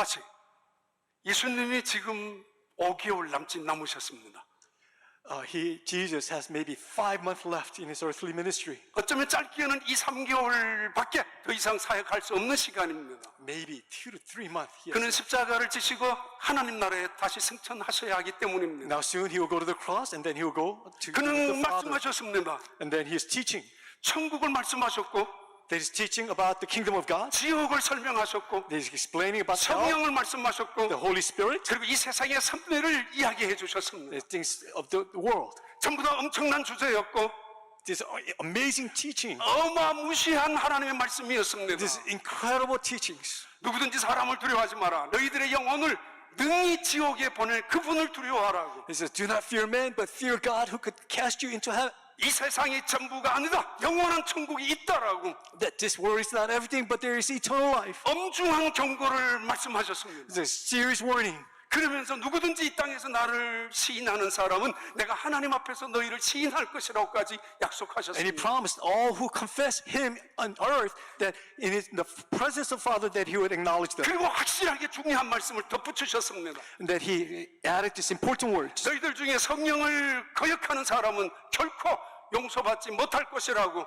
다시 예수님이 지금 5개월 남짓 남으셨습니다. Jesus has maybe 5 months left in his earthly ministry. 어쩌면 짧게는 2, 3개월밖에 더 이상 사역할 수 없는 시간입니다. Maybe 2 to 3 months. Yes. 그는 십자가를 지시고 하나님 나라에 다시 승천하셔야 하기 때문입니다. Now soon he will go to the cross and then he will go to 그는 the Father. 말씀하셨습니다. And then he is teaching. 천국을 말씀하셨고 That is teaching about the kingdom of God. 지옥을 설명하셨고 That is explaining about hell, 성령을 말씀하셨고 the Holy Spirit, 그리고 이 세상의 선배를 이야기해 주셨습니다. the things of the world. 전부 다 엄청난 주제였고 This amazing teaching. 어마무시한 하나님의 말씀이었습니다. These incredible teachings. 누구든지 사람을 두려워하지 마라. 너희들의 영혼을 능히 지옥에 보낼 그분을 두려워하라고. He says, do not fear man, but fear God who could cast you into heaven. 이 세상이 전부가 아니다. 영원한 천국이 있다라고. That this world is not everything, but there is eternal life. 엄중한 경고를 말씀하셨습니다. It's a serious warning. 그러면서 누구든지 이 땅에서 나를 시인하는 사람은 내가 하나님 앞에서 너희를 시인할 것이라고까지 And he 약속하셨습니다. promised all who confess him on earth that in the presence of Father that he would acknowledge them. 그리고 확실하게 중요한 말씀을 덧붙이셨습니다. And that he added these important words. 너희들 중에 성령을 거역하는 사람은 결코 용서받지 못할 것이라고.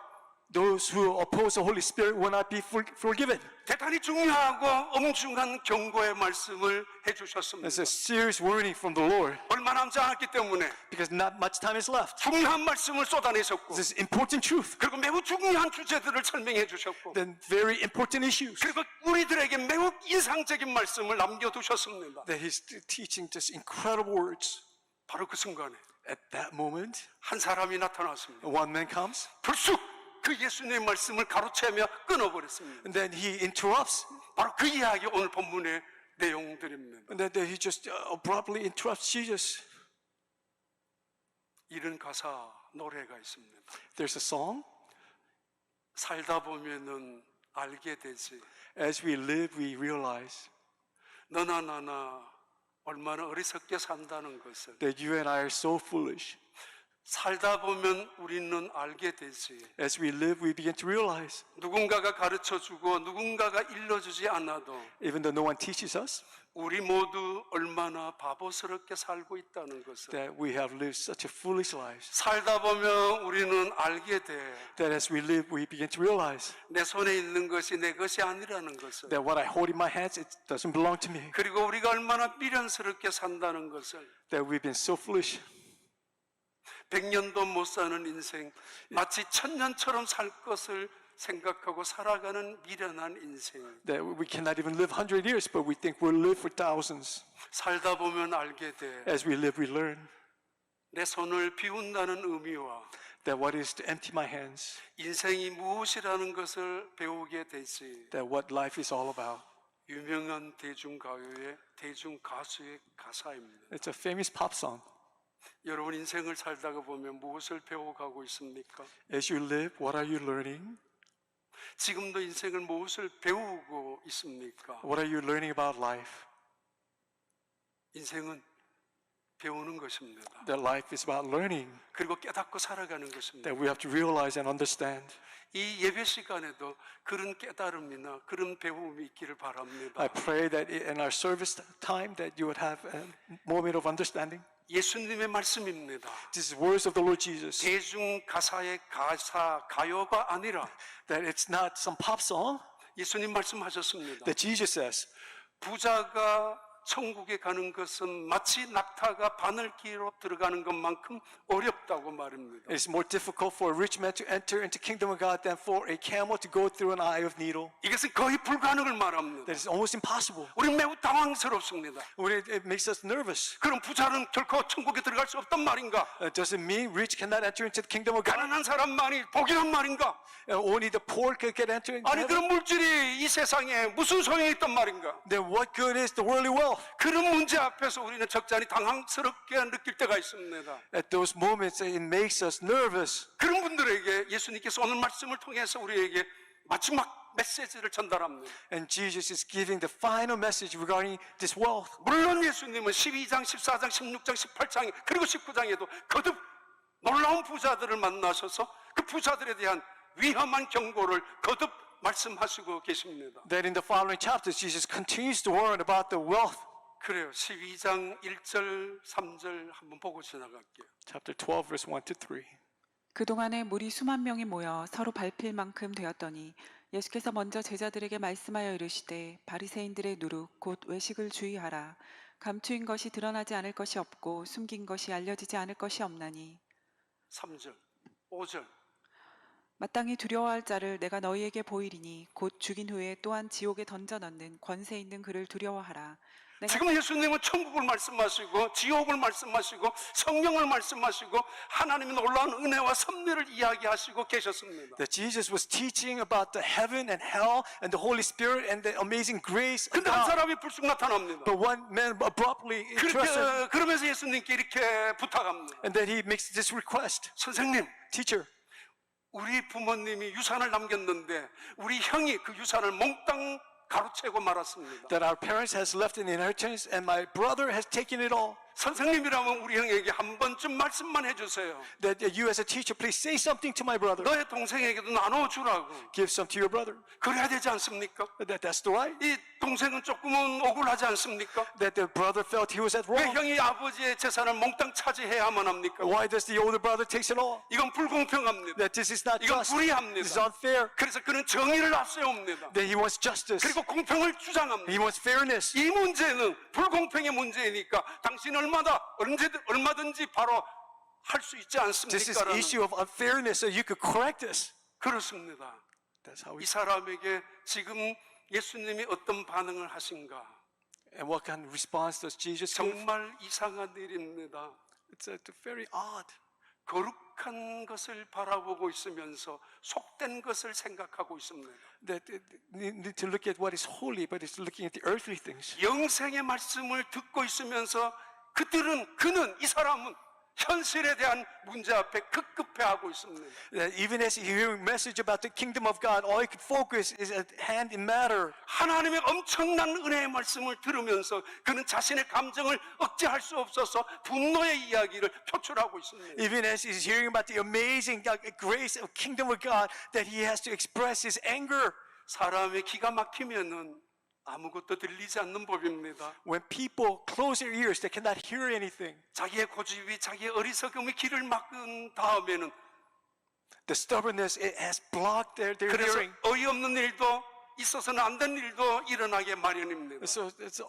Those who oppose the Holy Spirit will not be forgiven. 대단히 중요하고 엄중한 경고의 말씀을 해주셨습니다. It's a serious warning from the Lord 얼마 남지 않았기 때문에 because not much time is left. 중요한 말씀을 쏟아내셨고 This is important truth. 그리고 매우 중요한 주제들을 설명해 주셨고 Then very important issues 그리고 우리들에게 매우 인상적인 말씀을 남겨두셨습니다. that he's teaching just incredible words. 바로 그 순간에 At that moment, 한 사람이 나타났습니다. one man comes 불쑥 그 예수님의 말씀을 가로채며 끊어버렸습니다. and then he interrupts. 바로 그 이야기 오늘 본문의 내용들입니다. And then he just abruptly interrupts Jesus. 이런 가사 노래가 있습니다. There's a song. 살다 보면은 알게 되지. As we live, we realize 너나 나나 얼마나 어리석게 산다는 것을. that you and I are so foolish. 살다 보면 우리는 알게 되지. As we live, we begin to realize, 누군가가 가르쳐주고 누군가가 일러주지 않아도 even though no one teaches us, 우리 모두 얼마나 바보스럽게 살고 있다는 것을. that we have lived such a foolish life. 살다 보면 우리는 알게 돼. That as we live, we begin to realize 내 손에 있는 것이 내 것이 아니라는 것을. that what I hold in my hands, it doesn't belong to me. 그리고 우리가 얼마나 미련스럽게 산다는 것을. That we've been so foolish. 100년도 못 사는 인생, 마치 1000년처럼 살 것을 생각하고 살아가는 미련한 인생. That we cannot even live 100 years, but we think we'll live for thousands. 살다 보면 알게 돼. As we live, we learn 내 손을 비운다는 의미와 that what is to empty my hands, 인생이 무엇이라는 것을 배우게 되지. that what life is all about. 유명한 대중가수의 가사입니다. It's a famous pop song. 여러분 인생을 살다가 보면 무엇을 배워가고 있습니까? As you live, what are you learning? 지금도 인생을 무엇을 배우고 있습니까? What are you learning about life? 인생은 배우는 것입니다. That life is about learning. 그리고 깨닫고 살아가는 것입니다. That we have to realize and understand. 이 예배 시간에도 그런 깨달음이나 그런 배움이 있기를 바랍니다. I pray that in our service time that you would have a moment of understanding. 예수님의 말씀입니다. This is words of the Lord Jesus. 대중 가사의 가요가 아니라 That it's not some pop song. 예수님 말씀하셨습니다. That Jesus says 부자가 천국에 가는 것은 마치 낙타가 바늘기로 들어가는 것만큼 어렵다고 말입니다. it's more difficult for a rich man to enter into the kingdom of God than for a camel to go through an eye of needle. 이것은 거의 불가능을 말합니다. That is almost impossible. 우리는 매우 당황스럽습니다. It makes us nervous. 그럼 부자는 결코 천국에 들어갈 수 없단 말인가? Does it mean rich cannot enter into the kingdom of God? 가난한 사람만이 복이란 말인가? Only the poor could get enter into 아니 heaven? 그런 물질이 이 세상에 무슨 소용이 있단 말인가? Then what good is the worldly wealth? 그런 문제 앞에서 우리는 적잖이 당황스럽게 느낄 때가 있습니다. At those moments, it makes us nervous. 그런 분들에게 예수님께서 오늘 말씀을 통해서 우리에게 마지막 메시지를 전달합니다. And Jesus is giving the final message regarding this wealth. 물론 예수님은 12장, 14장, 16장, 18장 그리고 19장에도 거듭 놀라운 부자들을 만나셔서 그 부자들에 대한 위험한 경고를 거듭 말씀하시고 계십니다. that in the following chapters, Jesus continues to warn about the wealth. 그래요. 12장 1절, 3절 한번 보고 지나갈게요. Chapter 12, verse 1 to 3. 그동안에 무리 수만 명이 모여 서로 밟힐 만큼 되었더니 예수께서 먼저 제자들에게 말씀하여 이르시되 바리새인들의 누룩 곧 외식을 주의하라. 감추인 것이 드러나지 않을 것이 없고 숨긴 것이 알려지지 않을 것이 없나니 3절, 5절. 마땅히 두려워할 자를 내가 너희에게 보이리니 곧 죽인 후에 또한 지옥에 던져 넣는 권세 있는 그를 두려워하라. 내가 지금 예수님은 천국을 말씀하시고 지옥을 말씀하시고 성령을 말씀하시고 하나님의 놀라운 은혜와 섭리를 이야기하시고 계셨습니다. That Jesus was teaching about the heaven and hell and the Holy Spirit and the amazing grace of 근데 한 God. 사람이 불쑥 나타납니다. But one man abruptly interested, 그러면서 예수님께 이렇게 부탁합니다. and then he makes this request. 선생님, Teacher, 우리 부모님이 유산을 남겼는데 우리 형이 그 유산을 몽땅 가로채고 말았습니다. that our parents has left an inheritance and my brother has taken it all. 선생님이라면 우리 형에게 한 번쯤 말씀만 해주세요. That you as a teacher, please say something to my brother. 너의 동생에게도 나눠주라고. Give some to your brother. 그래야 되지 않습니까? That's the right. 이 동생은 조금은 억울하지 않습니까? That the brother felt he was at 왜 wrong. 형이 아버지의 재산을 몽땅 차지해야만 합니까? Why does the older brother takes it all? 이건 불공평합니다. That this is not 이건 just. 불의합니다. This is unfair. 그래서 그는 정의를 앞세웁니다. That he wants justice. 그리고 공평을 주장합니다. He wants fairness. 이 문제는 불공평의 문제이니까 당신 얼마든지 바로 할 수 있지 This is 않습니까? issue of unfairness, so you could correct this. 그렇습니다. That's how we. 이 사람에게 지금 예수님이 어떤 반응을 하신가? And what kind of response does Jesus give? 정말 이상한 일입니다. It's very odd. 거룩한 것을 바라보고 있으면서 속된 것을 생각하고 있습니다. That they need to look at what is holy, but it's looking at the earthly things. 영생의 말씀을 듣고 있으면서 그는 이 사람은 현실에 대한 문제 앞에 급급해하고 있습니다. That even as he hearing message about the kingdom of God, all he could focus is at hand in matter. 하나님의 엄청난 은혜의 말씀을 들으면서 그는 자신의 감정을 억제할 수 없어서 분노의 이야기를 표출하고 있습니다. Even as he's hearing about the amazing grace of kingdom of God, that he has to express his anger. 사람의 기가 막히면은 아무것도 들리지 않는 법입니다. When people close their ears, they cannot hear anything. 자기의 고집이 자기의 어리석음이 길을 막은 다음에는 The stubbornness, it has blocked their 그래서 hearing. 어이없는 일도 있어서는 안 된 일도 일어나게 마련입니다. So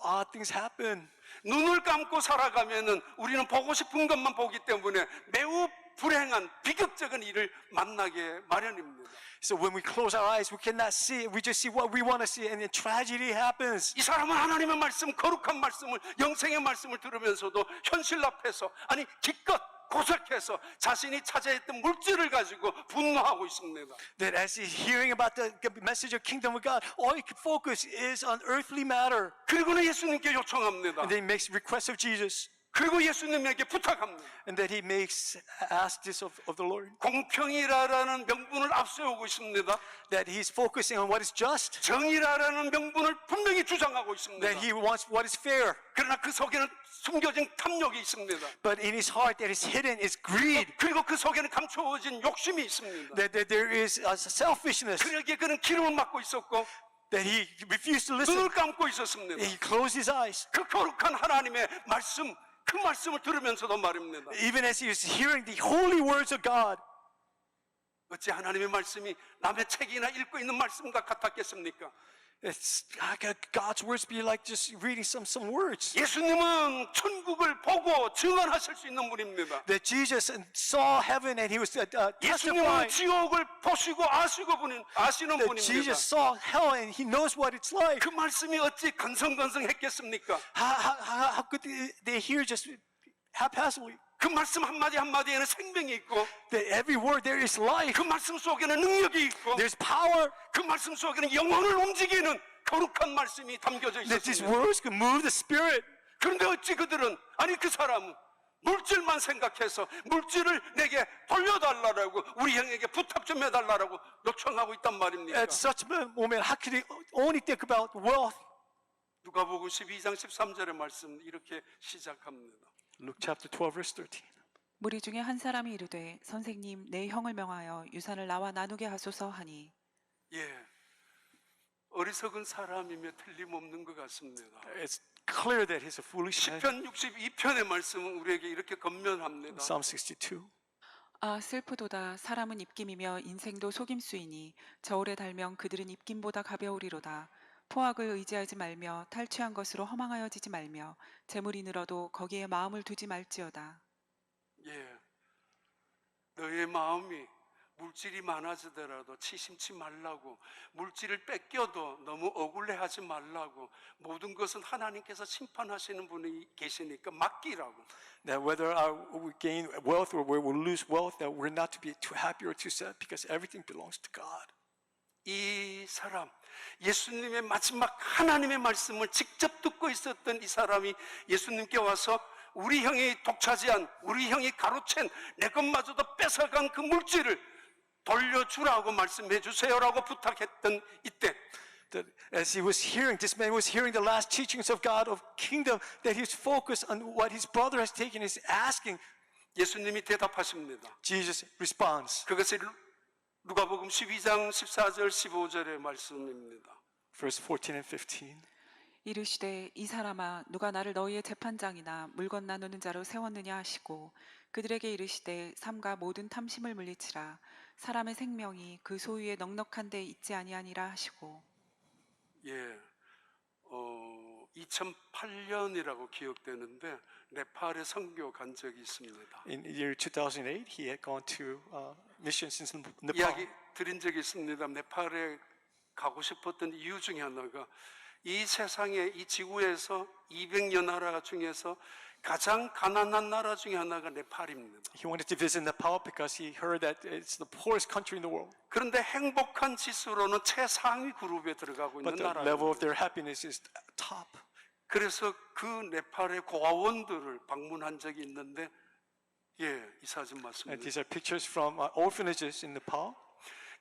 odd things happen. 눈을 감고 살아가면은 우리는 보고 싶은 것만 보기 때문에 매우 불행한 비극적인 일을 만나게 마련입니다. So when we close our eyes, we cannot see it. We just see what we want to see, and then tragedy happens. 이 사람은 하나님의 말씀, 거룩한 말씀을, 영생의 말씀을 들으면서도 현실 앞에서 아니 기껏 고색해서 자신이 차지했던 물질을 가지고 분노하고 있습니다. That as he's hearing about the message of kingdom of God, all he can focus is on earthly matter. 그리고는 예수님께 요청합니다. And then he makes requests of Jesus. 그리고 예수님에게 부탁합니다. And that he asks this of the Lord. 공평이라는 명분을 앞세우고 있습니다. That he's focusing on what is just. 정의라는 명분을 분명히 주장하고 있습니다. That he wants what is fair. 그러나 그 속에는 숨겨진 탐욕이 있습니다. But in his heart, that is hidden is greed. 그리고 그 속에는 감추어진 욕심이 있습니다. That there is selfishness. 그러기에 그는 기름을 막고 있었고 That he refused to listen. 눈을 감고 있었습니다. He closed his eyes. 그 거룩한 하나님의 말씀, 그 말씀을 들으면서도 말입니다. Even as he was hearing the holy words of God. 어찌 하나님의 말씀이 남의 책이나 읽고 있는 말씀과 같았겠습니까? It's God's words be like just reading some words. 예수님은 천국을 보고 증언하실 수 있는 분입니다. That Jesus saw heaven and he was 예수님은 testifying. 지옥을 보시고 아시는 That 분입니다. Jesus saw hell and he knows what it's like. 그 말씀이 어찌 건성건성했겠습니까? How could they hear just haphazardly? 그 말씀 한마디 한마디에는 생명이 있고 That every word there is life. 그 말씀 속에는 능력이 있고 There's power. 그 말씀 속에는 영혼을 움직이는 거룩한 말씀이 담겨져 That these 있었습니다. words can move the spirit. 그런데 어찌 그들은 아니 그 사람은 물질만 생각해서 물질을 내게 돌려달라고 우리 형에게 부탁 좀 해달라고 요청하고 있단 말입니까? At such a moment, how could they only think about wealth? 누가복음 12장 13절의 말씀 이렇게 시작합니다. Luke chapter 12, verse 13. 무리 중에 한 사람이 이르되 선생님 내 형을 명하여 유산을 나와 나누게 하소서 하니 예, 어리석은 사람이며 틀림없는 것 같습니다. It's clear that he's a foolish man. 시편 62편의 말씀은 우리에게 이렇게 건면합니다. Psalm 62. 아 슬프도다. 사람은 입김이며 인생도 속임수이니 저울에 달면 그들은 입김보다 가벼우리로다. 포악을 의지하지 말며 탈취한 것으로 허망하여지지 말며 재물이 늘어도 거기에 마음을 두지 말지어다. 예, 너의 마음이 물질이 많아지더라도 치심치 말라고, 물질을 뺏겨도 너무 억울해하지 말라고, 모든 것은 하나님께서 심판하시는 분이 계시니까 맡기라고. That whether we gain wealth or we will lose wealth, that we're not to be too happy or too sad because everything belongs to God. 이 사람, 예수님의 마지막 하나님의 말씀을 직접 듣고 있었던 이 사람이 예수님께 와서 우리 형이 독차지한, 우리 형이 가로챈 내 것마저도 뺏어간 그 물질을 돌려주라고 말씀해 주세요라고 부탁했던 이때, That as he was hearing, this man was hearing the last teachings of God of kingdom, that he's focused on what his brother has taken, is asking. 예수님이 대답하십니다. Jesus responds. 그것이 누가복음 12장 14절 15절의 말씀입니다. Verse 14 and 15. 이르시되 이 사람아 누가 나를 너희의 재판장이나 물건 나누는 자로 세웠느냐 하시고 그들에게 이르시되 삼가 모든 탐심을 물리치라. 사람의 생명이 그 소유에 넉넉한 데 있지 아니하니라 하시고. 예, 2008년이라고 기억되는데 네팔에 선교 간 적이 있습니다. In the year 2008, he had gone to missions in Nepal. 이야기 드린 적이 있습니다. 네팔에 가고 싶었던 이유 중에 하나가 이 세상에, 이 지구에서 200여 나라 중에서 가장 가난한 나라 중에 하나가 네팔입니다. He wanted to visit Nepal because he heard that it's the poorest country in the world. 그런데 행복한 지수로는 최상위 그룹에 들어가고 있는 But the level of 나라입니다. their happiness is top. 그래서 그 네팔의 고아원들을 방문한 적이 있는데, 예, 이 사진 And 맞습니다. these are pictures from orphanages in Nepal.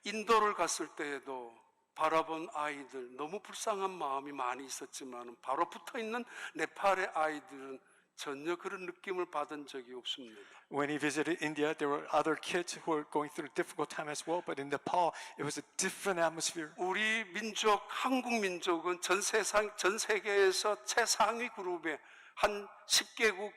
인도를 갔을 때에도 바라본 아이들, 너무 불쌍한 마음이 많이 있었지만 바로 붙어 있는 네팔의 아이들은 전혀 그런 느낌을 받은 적이 없습니다. When he visited India, there were other kids who were going through a difficult time as well. But in Nepal, it was a different atmosphere. 우리 민족, 한국 민족은 전 세계에서 최상위 그룹에 한 10개국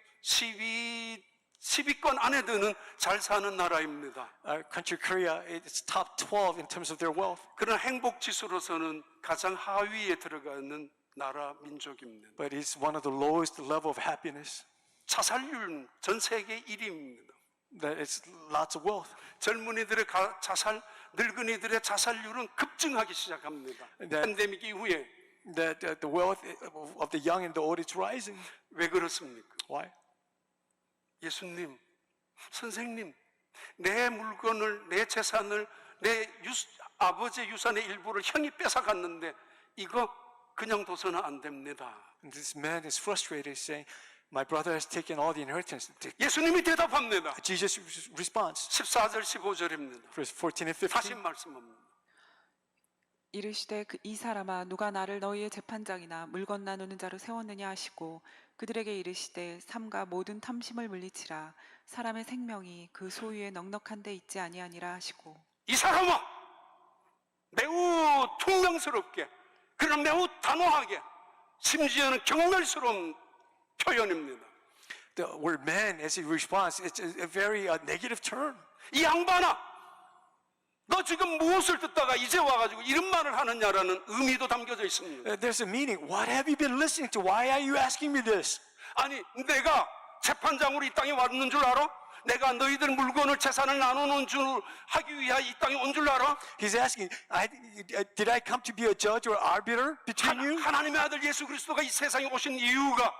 10위권 안에 드는 잘 사는 나라입니다. Our country, Korea, it's top 12 in terms of their wealth. 그런 행복 지수로서는 가장 하위에 들어가는 나라 민족입니다. But it's one of the lowest level of happiness. 자살률은 전 세계 1위입니다. That it's lots of wealth. 젊은이들의 늙은이들의 자살률은 급증하기 시작합니다. 네. 팬데믹 이후에. That the wealth of the young and the old is rising. 왜 그렇습니까? Why? 예수님, 선생님, 내 물건을, 내 재산을, 내 아버지의 유산의 일부를 형이 뺏어갔는데 이거 그냥 둬서는 안 됩니다. And this man is frustrated, saying, "My brother has taken all the inheritance." 예수님이 대답합니다. Jesus responds, 14절 15절입니다. verse 14 and 다시 15. 말씀합니다. 이르시되 이 사람아 누가 나를 너희의 재판장이나 물건 나누는 자로 세웠느냐 하시고 그들에게 이르시되 삼가 모든 탐심을 물리치라. 사람의 생명이 그 소유에 넉넉한 데 있지 아니하니라 하시고. 이 사람아, 매우 퉁명스럽게, 그러나 매우 단호하게, 심지어는 경멸스러운 표현입니다. The word man, as he responds, it's a very negative term. 이 양반아, 너 지금 무엇을 듣다가 이제 와가지고 이런 말을 하느냐라는 의미도 담겨져 있습니다. There's a meaning. What have you been listening to? Why are you asking me this? 아니, 내가 재판장으로 이 땅에 왔는 줄 알아? 내가 너희들 물건을 재산을 나누는 줄 하기 위하여 이 땅에 온 줄 알아? He's asking, did I come to be a judge or arbiter between you? 하나님의 아들 예수 그리스도가 이 세상에 오신 이유가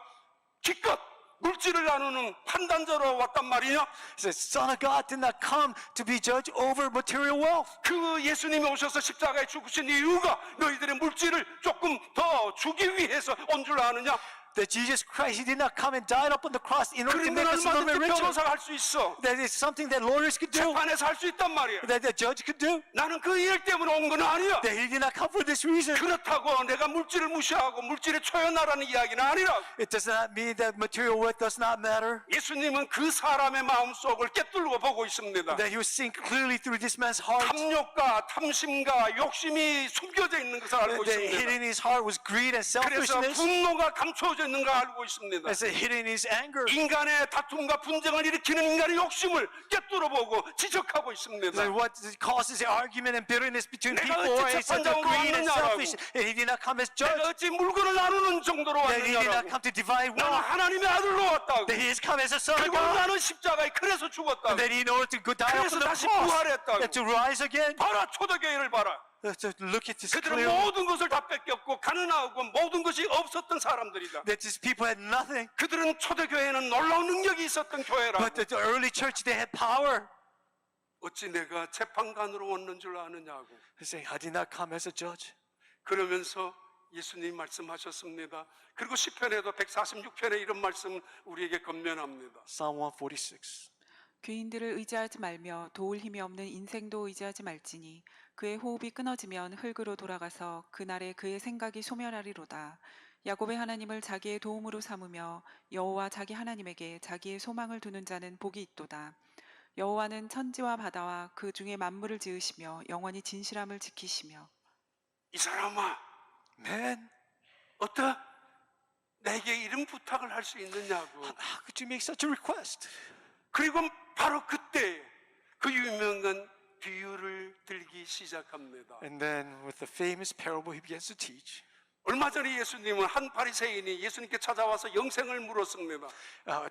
기껏 물질을 나누는 판단자로 왔단 말이냐? He says, Son of God did not come to be judge over material wealth. 그 예수님이 오셔서 십자가에 죽으신 이유가 너희들의 물질을 조금 더 주기 위해서 온 줄 아느냐? that Jesus Christ, He did not come and died upon the cross in order to 그러면 make us more 얼마든지 richer. 변호사가 할 수 있어. That is something that lawyers could do, 재판에서 할 수 있단 말이야. that the judge could do. 나는 그 일 때문에 온 건 아니야. That He did not come for this reason. 그렇다고 내가 물질을 무시하고 물질에 초연하라는 이야기는 아니라고. It does not mean that material wealth does not matter. 예수님은 그 사람의 마음속을 꿰뚫고 보고 있습니다. That He was seeing clearly through this man's heart. 탐욕과 탐심과 욕심이 숨겨져 있는 것을 알고 That 있습니다. hidden in his heart was greed and 그래서 selfishness. 분노가 감춰져 있는 걸 알고 있습니다. As hidden in his anger. 인간의 다툼과 분쟁을 일으키는 인간의 욕심을 꿰뚫어보고 지적하고 있습니다. That what causes the argument and bitterness between 내가 people 어찌 is the 재판장으로 greed and 왔느냐라고. selfishness. And He did not come as judge. 내가 어찌 물건을 나누는 정도로 That He did not 왔느냐라고. come to divide 나는 wealth. 하나님의 아들로 왔다고. That He has come as a son of 그리고 God. 나는 십자가에 그래서 죽었다고. That He in order to go die 그래서 upon the 다시 cross 부활했다고. and to rise again. 봐라 초대교회를 봐라. To look at this 그들은 clearly. 모든 것을 다 뺏겼고 가난하고 모든 것이 없었던 사람들이다. That these people had nothing. 그들은 초대교회에는 놀라운 능력이 있었던 교회라고. But the early church, they had power. 어찌 내가 재판관으로 왔는 줄 아느냐고. He's saying, I did not come as a judge. 그러면서 예수님 말씀하셨습니다. 그리고 시편에도 146편에 이런 말씀 우리에게 건면합니다. Psalm 146. 귀인들을 의지하지 말며 도울 힘이 없는 인생도 의지하지 말지니 그의 호흡이 끊어지면 흙으로 돌아가서 그날에 그의 생각이 소멸하리로다. 야곱의 하나님을 자기의 도움으로 삼으며 여호와 자기 하나님에게 자기의 소망을 두는 자는 복이 있도다. 여호와는 천지와 바다와 그 중에 만물을 지으시며 영원히 진실함을 지키시며. 이 사람아, Man, 어떠? 내게 이런 부탁을 할 수 있느냐고. how could you make such a request? 그리고 바로 그때 그 유명한 비유를 들기 시작합니다. And then with the famous parable, he begins to teach. 얼마 전에 예수님은 한 바리새인이 예수님께 찾아와서 영생을 물었습니다.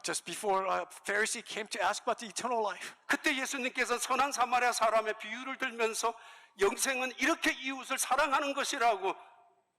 Just before a Pharisee came to ask about the eternal life. 그때 예수님께서 선한 사마리아 사람의 비유를 들면서 영생은 이렇게 이웃을 사랑하는 것이라고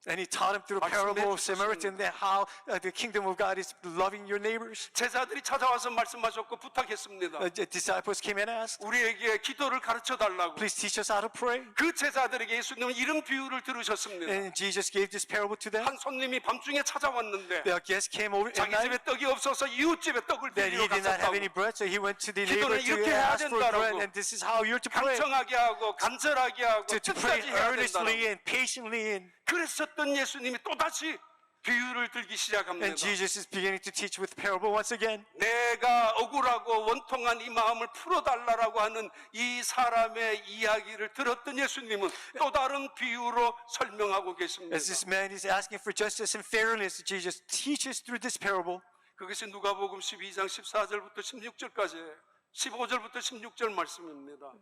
And he taught him through the parable of Samaritan that how the kingdom of God is loving your neighbors. 제자들이 찾아와서 말씀하셨고 부탁했습니다. The disciples came and asked, 우리에게 기도를 가르쳐 달라고. please teach us how to pray. 그 제자들에게 예수님은 이런 비유를 들으셨습니다. And Jesus gave this parable to them. 한 손님이 밤중에 찾아왔는데 The guest came over at 자기 집에 night 떡이 없어서 이웃 집에 떡을 that he 빌리러 did not have 갔었다고. any bread, so he went to the neighbor 기도는 to 이렇게 해야 ask for 된다라고. bread. And this is how you're to pray. 간청하게 하고 간절하게 하고 To pray 끝까지 해야 된다라고. earnestly and patiently. 그랬었던 예수님이 또다시 비유를 들기 시작합니다. And Jesus is beginning to teach with parable once again. 내가 억울하고 원통한 이 마음을 풀어달라고 하는 이 사람의 이야기를 들었던 예수님은 또 다른 비유로 설명하고 계십니다. As this man is asking for justice and fairness, Jesus teaches through this parable. 그것이 누가복음 12장 14절부터 16절까지예요. 15절부터 16절 말씀입니다.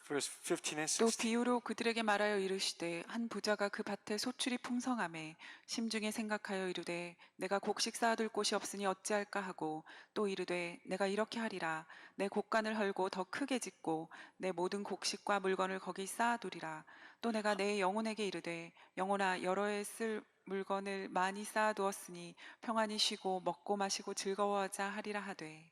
Verse 15 and 또 16. 비유로 그들에게 말하여 이르시되 한 부자가 그 밭에 소출이 풍성하매 심중에 생각하여 이르되 내가 곡식 쌓아둘 곳이 없으니 어찌할까 하고 또 이르되 내가 이렇게 하리라 내 곡간을 헐고 더 크게 짓고 내 모든 곡식과 물건을 거기 쌓아두리라. 또 내가 내 영혼에게 이르되 영혼아 여러 해 쓸 물건을 많이 쌓아두었으니 평안히 쉬고 먹고 마시고 즐거워하자 하리라 하되.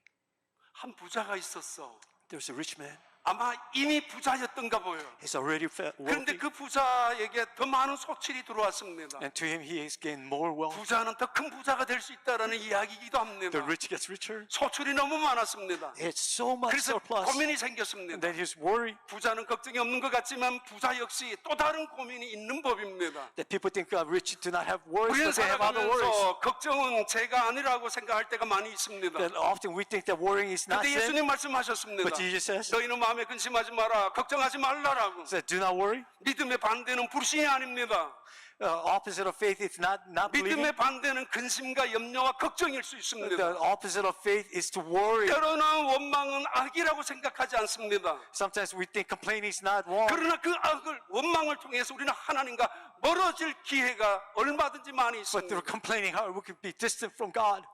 한 부자가 있었어. There was a rich man. 아마 이미 부자였던가 보여. He's already 그런데 wealthy. 그 부자에게 더 많은 소출이 들어왔습니다. And to him, he has gained more wealth. 부자는 더 큰 부자가 될 수 있다라는 이야기이기도 합니다. The rich gets richer. 소출이 너무 많았습니다. He had so much 그래서 surplus. 고민이 And 생겼습니다. then he was worried 부자는 걱정이 없는 것 같지만 부자 역시 또 다른 고민이 있는 법입니다. that people think rich do not have worries, 우리는 but they have other worries. 살아가면서 걱정은 죄가 아니라고 생각할 때가 많이 있습니다. That often we think that worrying is not 근데 sin. 예수님 말씀하셨습니다. But Jesus says, 너희는 마음에 근심하지 마라. 걱정하지 말라라고. said, do not worry. 믿음의 반대는 불신이 아닙니다. Opposite of faith is not believing. 믿음의 반대는 근심과 염려와 걱정일 수 있습니다. The opposite of faith is to worry. 때로는 원망은 악이라고 생각하지 않습니다. Sometimes we think complaining is not wrong. 그러나 그 악을 원망을 통해서 우리는 하나님과 멀어질 기회가 얼마든지 많이 But through 있습니다. complaining, how we could be distant from God.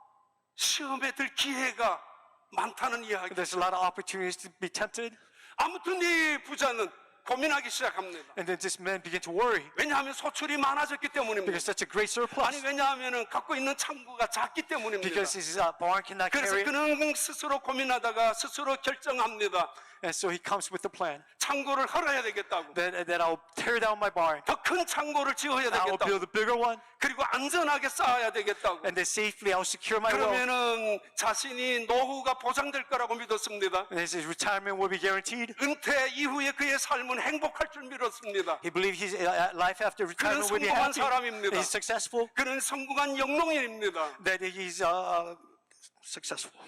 시험에 들 기회가 많다는 이야기. There's a lot of opportunities to be tempted. 아무튼 이 부자는 고민하기 시작합니다. And then this man began to worry 왜냐하면 소출이 많아졌기 때문입니다. because such a great 아니 surplus. 왜냐하면 갖고 있는 창고가 작기 때문입니다. Because his barn cannot 그래서 carry it. 그는 스스로 고민하다가 스스로 결정합니다. And so he comes with the plan 창고를 헐어야 되겠다고. that I'll tear down my barn. 더 큰 창고를 지어야 I will 되겠다고. build a bigger one, 그리고 안전하게 쌓아야 되겠다고. and then safely I'll secure my wealth. 그러면은 자신이 노후가 보장될 거라고 믿었습니다. And his retirement will be guaranteed. 은퇴 이후에 그의 삶은 행복할 줄 믿었습니다. He believed his life after retirement will be 성공한 happy. 사람입니다. That he's successful. 그는 성공한 영농인입니다. That he's successful.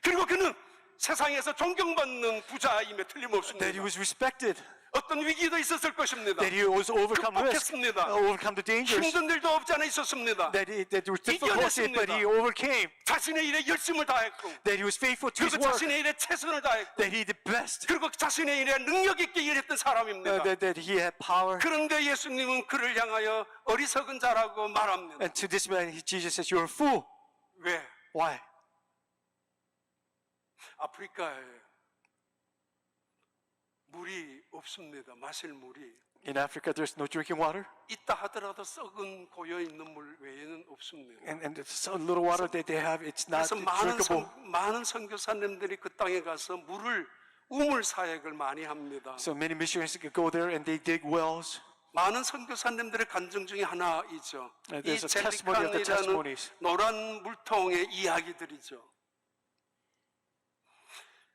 그리고 그는 세상에서 존경받는 부자임에 That he 틀림없습니다. was respected. 어떤 위기도 있었을 것입니다. That he was overcome risk, 극복했습니다. overcome the dangers. 힘든 일도 없지 않아 있었습니다. That there was difficulty, but he overcame. 자신의 일에 열심을 다했고, That he was faithful to his 그리고 work. 자신의 일에 최선을 다했고, That he did best. 그리고 자신의 일에 능력 있게 일했던 사람입니다. That he had power. 그런데 예수님은 그를 향하여 어리석은 자라고 말합니다. And to this man, Jesus says, "You're a fool." 왜? Why? 아프리카에 물이 없습니다. 마실 물이. In Africa, there's no drinking water, 있다 하더라도 썩은 고여 있는 물 외에는 없습니다. and so little water that they have, it's not 그래서 drinkable. 많은 선교사님들이 그 땅에 가서 물을 우물 사역을 많이 합니다. So many missionaries could go there and they dig wells. 많은 선교사님들의 간증 중에 하나이죠. 이 There's a testimony of the 젤리칸이라는 testimonies. 노란 물통의 이야기들이죠.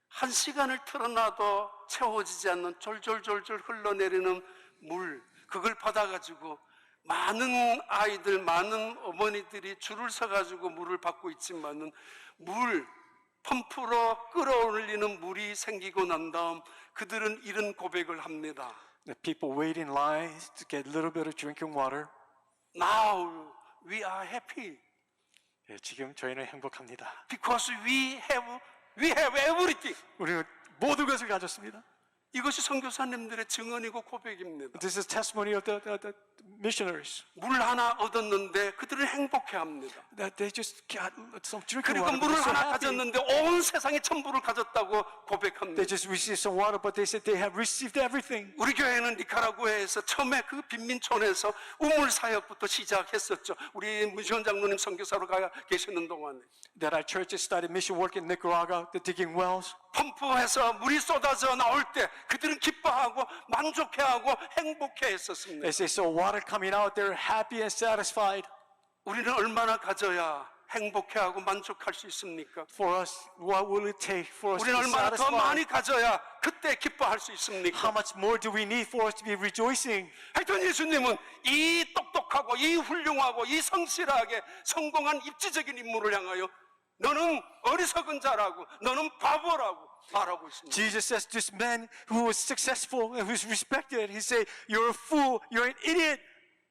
한 시간을 틀어놔도 채워지지 않는 졸졸졸졸 흘러내리는 물, 그걸 받아가지고 많은 아이들, 많은 어머니들이 줄을 서가지고 물을 받고 있지만은 물, 펌프로 끌어올리는 물이 생기고 난 다음 그들은 이런 고백을 합니다. The people wait in lines to get a little bit of drinking water. Now we are happy 예, 지금 저희는 행복합니다. because we have everything. 우리는 모든 것을 가졌습니다. 이것이 선교사님들의 증언이고 고백입니다. This is testimony of the missionaries. 물 하나 얻었는데 그들은 행복해합니다. That they just got some drinking 그리고 water. 물을 They're so 하나 happy. 가졌는데 온 세상에 천부를 가졌다고 고백합니다. They just received some water, but they said they have received everything. 우리 교회는 니카라구아에서 처음에 그 빈민촌에서 우물 사역부터 시작했었죠. 우리 문시원 장로님 선교사로 가 계시는 동안에 That our churches started mission work in Nicaragua, the digging wells. 펌프해서 물이 쏟아져 나올 때 그들은 기뻐하고 만족해하고 행복해했었습니다. As they saw water coming out, they're happy and satisfied. 우리는 얼마나 가져야 행복해하고 만족할 수 있습니까? For us, what will it take for us to 우리는 be 얼마나 더 많이 satisfied? 가져야 그때 기뻐할 수 How 있습니까? much more do we need for us to be rejoicing? 하여튼 예수님은 이 똑똑하고 이 훌륭하고 이 성실하게 성공한 입지적인 인물을 향하여 너는 어리석은 자라고 너는 바보라고 말하고 있습니다. Jesus says to this man who was successful and who's respected, he said, "You're a fool, you're an idiot."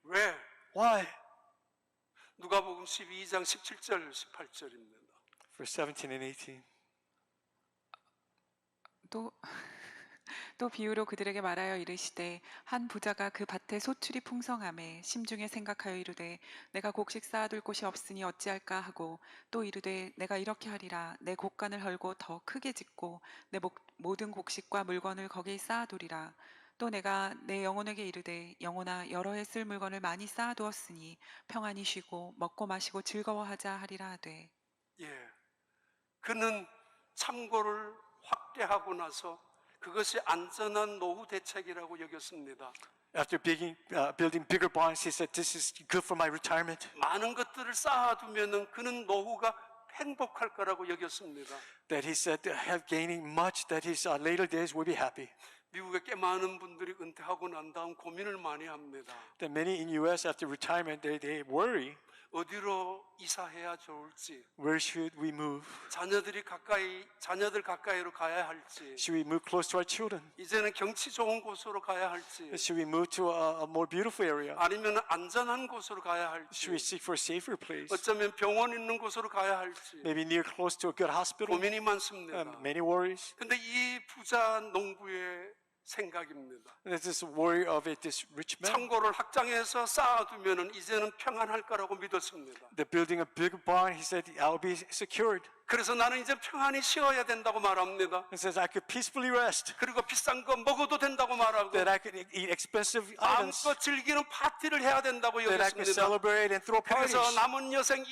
왜? Why? 누가복음 12장 17절 18절입니다. Verse 17 and 18. 또 비유로 그들에게 말하여 이르시되 한 부자가 그 밭에 소출이 풍성함에 심중에 생각하여 이르되 내가 곡식 쌓아둘 곳이 없으니 어찌할까 하고 또 이르되 내가 이렇게 하리라 내 곡간을 헐고 더 크게 짓고 내 모든 곡식과 물건을 거기에 쌓아두리라 또 내가 내 영혼에게 이르되 영혼아 여러 해 쓸 물건을 많이 쌓아두었으니 평안히 쉬고 먹고 마시고 즐거워하자 하리라 하되 예, 그는 창고를 확대하고 나서 그것이 안전한 노후 대책이라고 여겼습니다. After building bigger barns, he said, "This is good for my retirement." 많은 것들을 쌓아두면은 그는 노후가 행복할 거라고 여겼습니다. That he said, "Have gaining much, that his later days will be happy." 미국에 꽤 많은 분들이 은퇴하고 난 다음 고민을 많이 합니다. That many in U.S. after retirement, they worry, 어디로 이사해야 좋을지, where should we move? 자녀들 가까이로 가야 할지, Should we move close to our children? 이제는 경치 좋은 곳으로 가야 할지, Should we move to a more beautiful area? 아니면 안전한 곳으로 가야 Should we 할지, seek for a safer place? 어쩌면 병원 있는 곳으로 가야 할지 Maybe near close to a good hospital? 고민이 많습니다. Many worries. 근데 이 부자 농부의 생각입니다. There's this worry of this rich man. 창고를 확장해서 쌓아두면은 이제는 평안할 거라고 믿었습니다. They're building a big barn. He said, "I'll be secured." 그래서 나는 이제 평안히 쉬어야 된다고 말합니다. He says, "I could peacefully rest. 그리고 비싼 거 먹어도 된다고 말하고 That I could eat expensive items. 마음껏 즐기는 파티를 해야 된다고 That I could 여겼습니다. celebrate and throw 그래서 parties." 남은 여생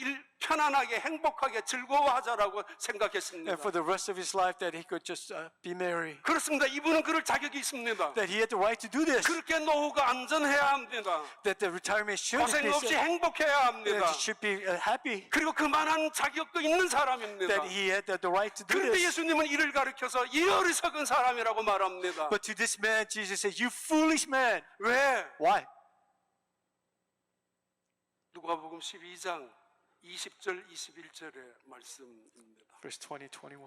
편안하게 행복하게 즐거워하자라고 생각했습니다. And for the rest of his life that he could just be merry. 그렇습니다. 이분은 그럴 자격이 있습니다. That he had the right to do this. 그렇게 노후가 안전해야 합니다. That the retirement should 고생 be 없이 that 행복해야 합니다. he should be happy. 그리고 그만한 자격도 있는 사람입니다. That he had the right to do 그런데 this. 예수님은 이를 가르쳐서 이 어리석은 사람이라고 말합니다. But to this man, Jesus said, "You foolish man." 왜? Why? 누가복음 12장 20절 21절의 말씀입니다. Verse 20, 21.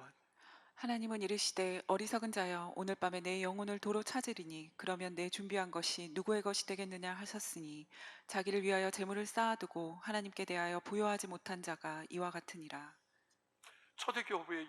하나님은 이르시되 어리석은 자여 오늘 밤에 내 영혼을 도로 찾으리니 그러면 내 준비한 것이 누구의 것이 되겠느냐 하셨으니 자기를 위하여 재물을 쌓아두고 하나님께 대하여 부요하지 못한 자가 이와 같으니라. 초대교회에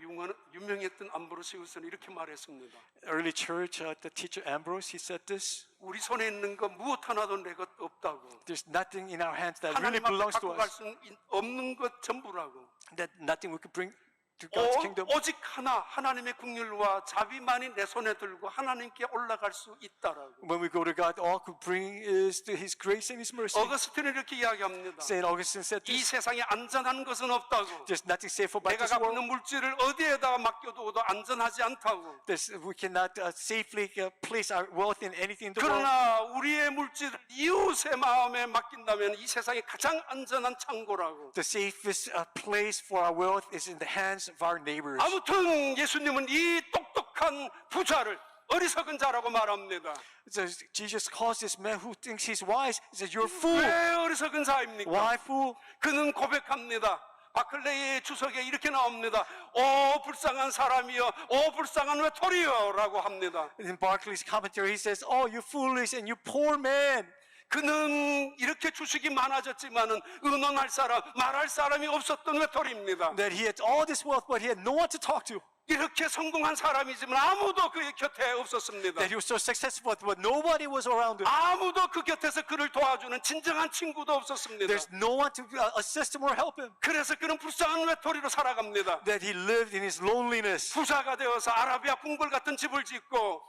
유명했던 암브로시우스는 이렇게 말했습니다. Early church, the teacher Ambrose, he said this. 우리 손에 있는 것 무엇 하나도 내 것 없다고. There's nothing in our hands that really 하나님 앞에 belongs to 갖고 갈 us. 수 없는 것 전부라고. That nothing we could bring to God's kingdom. 오직 하나 하나님의 긍휼과 자비만이 내 손에 들고 하나님께 올라갈 수 있다라고. When we go to God, all could bring is His grace and His mercy. 어거스틴은 이렇게 이야기합니다. Saint Augustine said 이 this. 세상에 안전한 것은 없다고. There's nothing safe about 내가 this 갖고 world. 있는 물질을 어디에다가 맡겨두어도 안전하지 않다고. We cannot safely place our wealth in anything in the world. 그러나 우리의 물질을 이웃의 마음에 맡긴다면 이 세상에 가장 안전한 창고라고. The safest place for our wealth is in the hands of our neighbors. 아무튼 예수님은 이 똑똑한 부자를 어리석은 자라고 말합니다. So Jesus calls this man who thinks he's wise. He says, "You're a fool." 왜 어리석은 자입니까? Why fool? 그는 고백합니다. 바클레이의 주석에 이렇게 나옵니다. 오 불쌍한 사람이여, 오 불쌍한 외톨이여 라고 합니다. In Barclay's commentary, he says, "Oh, you foolish and you poor man." 그는 이렇게 주식이 많아졌지만은 의논할 사람, 말할 사람이 없었던 외톨이입니다. That he had all this wealth, but he had no one to talk to. 이렇게 성공한 사람이지만 아무도 그의 곁에 없었습니다. That he was so successful, but nobody was around him. 아무도 그 곁에서 그를 도와주는 진정한 친구도 없었습니다. There's no one to assist him or help him. 그래서 그는 불쌍한 외톨이로 살아갑니다. That he lived in his loneliness. 부자가 되어서 아라비아 궁궐 같은 집을 짓고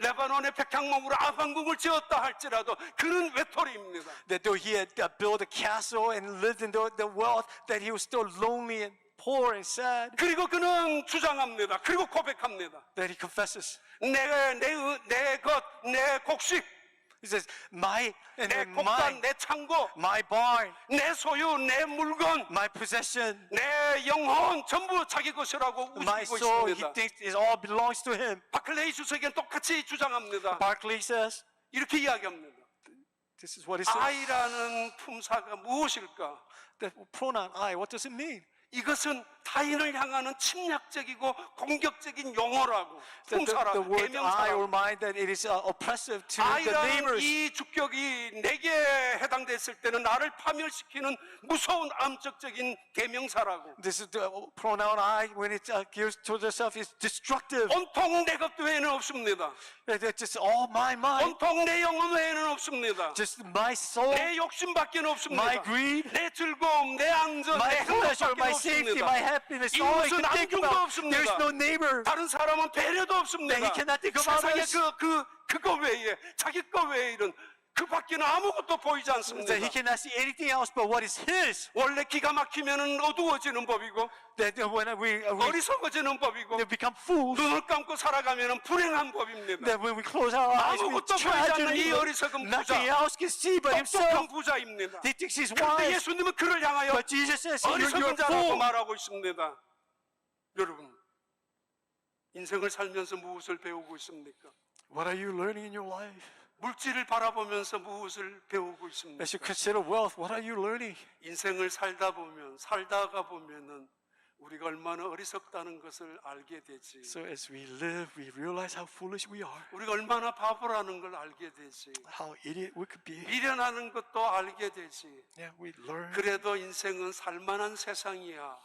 레바논의 백향목으로 아방궁을 지었다 할지라도 그는 외톨이입니다. That though he had built a castle and lived in the wealth, that he was still lonely and poor and sad. 그리고 그는 주장합니다. 그리고 고백합니다. That he confesses. 내 것, 내 곡식, He says, "My and 내 then 곡단, 내 창고, my barn, 내 소유, 내 물건, my possession, 내 영혼 전부 자기 것이라고 my 우기고 soul." He 있습니다. thinks it all belongs to him. 바클레이 주석에는 똑같이 주장합니다. Barclay says, 이렇게 이야기합니다. this is what he says. 아이라는 품사가 무엇일까? The pronoun I, what does it mean? 이것은 타인을 향하는 침략적이고 공격적인 용어라고, The 품사라고, word I or 대명사라고. mine, that it is oppressive to the 아이라는 neighbors. 이 주격이 내게 해당됐을 때는 나를 파멸시키는 무서운 암적적인 대명사라고. This is the pronoun I, when it gives to yourself, is destructive. 온통 내 것 외에는 없습니다. It's just all my mind, 온통 내 영혼 외에는 없습니다. just my soul, 내 욕심밖에 없습니다. my greed, 내 즐거움, 내 안전, my 내 pleasure, 행복밖에 my safety, my 없습니다. happiness. All I 이웃은 can think 안중도 about. 없습니다. There's no neighbor. 다른 사람은 배려도 없습니다. That he cannot think of 세상에 others. 그거 외에 자기 거 외에 이런 그 밖에는 아무것도 보이지 않습니다. That he cannot see anything else but what is his. 원래 기가 막히면은 어두워지는 법이고 That when we 어리석어지는 법이고 become fools. 눈을 감고 살아가면은 불행한 법입니다. That when we close our eyes, we 아무것도 보이지 않는 이 tragedy. 어리석은 Nothing 부자, else can see but 똑똑한 himself. 부자입니다. He thinks he's 그런데 wise. 예수님은 그를 향하여 But Jesus says, you're 어리석은 a 자라고 fool. 말하고 있습니다. 여러분, 인생을 살면서 무엇을 배우고 있습니까? What are you learning in your life? 물질을 바라보면서 무엇을 배우고 있습니까? As you consider wealth, what are you learning? 인생을 살다가 보면은 우리가 얼마나 어리석다는 것을 알게 되지. So as we live, we realize how foolish we are, 우리가 얼마나 바보라는 걸 알게 되지. how idiot we could be. 미련하는 것도 알게 되지. Yeah, we learn 그래도 인생은 살만한 세상이야.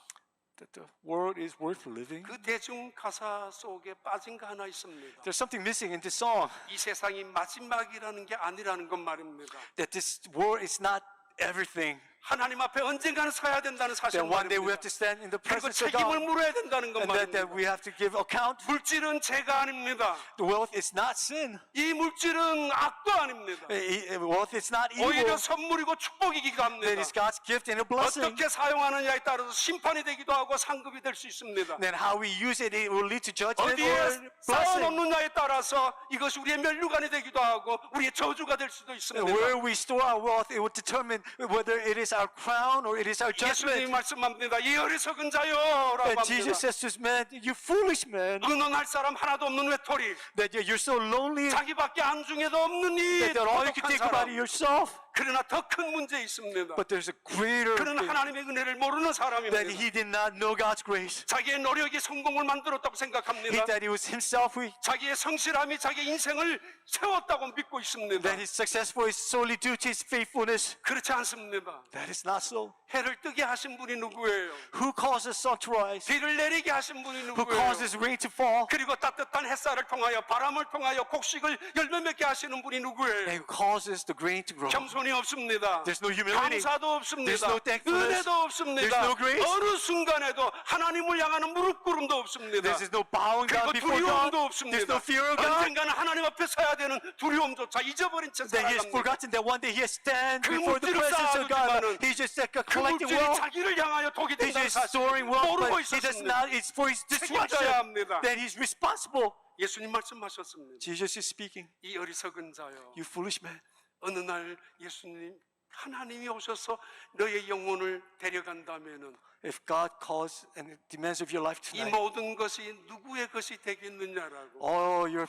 that the world is worth living. 그 대중 가사 속에 빠진 거 하나 있습니다. There's something missing in this song, 이 세상이 마지막이라는 게 아니라는 것 말입니다. that this world is not everything. 하나님 앞에 언젠가는 서야 된다는 사실 That one day we 말입니다. have to stand in the 그리고 presence of 책임을 God. 물어야 된다는 것 And that 말입니다. we have to give account. 물질은 죄가 아닙니다. The wealth is not sin. 이 물질은 악도 아닙니다. Wealth is not 오히려 evil. 선물이고 축복이기도 That 합니다. is God's gift and a blessing. 어떻게 사용하느냐에 따라서 심판이 되기도 하고 상급이 될 수 있습니다. Then how we use it, it will lead to judgment or 어디에 blessing. 쌓아놓느냐에 따라서 이것이 우리의 면류관이 되기도 하고 우리의 저주가 될 수도 And 있습니다. where we store our wealth, it will determine whether it is our crown or it is our 예수님이 judgment. 말씀합니다. 이 어리석은 자요라고 And 합니다. Jesus says to this man, you foolish man, 의논할 사람 하나도 없는 외톨이, that you're so lonely 자기밖에 안중에도 없는 이 that all you can 고독한 think about 사람. is yourself. 그러나 더 큰 문제 있습니다. But there's a greater 그는 thing, 하나님의 은혜를 모르는 that 사람입니다. he did not know God's grace. 자기의 노력이 성공을 만들었다고 생각합니다. That it was himself 자기의 성실함이 자기 인생을 세웠다고 믿고 있습니다. that his successful is solely due to his faithfulness. 그렇지 않습니다. That is not so. 해를 뜨게 하신 분이 누구예요? Who causes sun to rise? 비를 내리게 하신 분이 Who 누구예요? causes rain to fall? 그리고 따뜻한 햇살을 통하여 바람을 통하여 곡식을 열매 맺게 하시는 분이 누구예요? And who causes the grain to grow? 겸손이 없습니다. There's no humility. 감사도 없습니다. There's no thankfulness. 은혜도 없습니다. There's no grace. 어느 순간에도 하나님을 향하는 무릎꿇음도 없습니다. There's no bowing down 그리고 before God. 두려움도 없습니다. There's no fear of God. 언젠가는 하나님 앞에 서야 되는 두려움조차 잊어버린 채 That he has 살아갑니다. forgotten that one day he has stand 그 before the 물질을 presence of God. 쌓아두지만은 He's just like 그 collecting 물질이 wealth. 자기를 향하여 독이 He's 된다는 just 사실을 storing wealth, 모르고 but he does 있었습니다. not. It's for his 책임져야 destruction. 합니다. That he's responsible. 예수님 말씀하셨습니다. Jesus is speaking. 이 어리석은 자여, You foolish man. 어느 날 예수님 하나님이 오셔서 너의 영혼을 데려간다면은 If God calls and demands of your life 이 tonight, 모든 것이 누구의 것이 되겠느냐라고 all your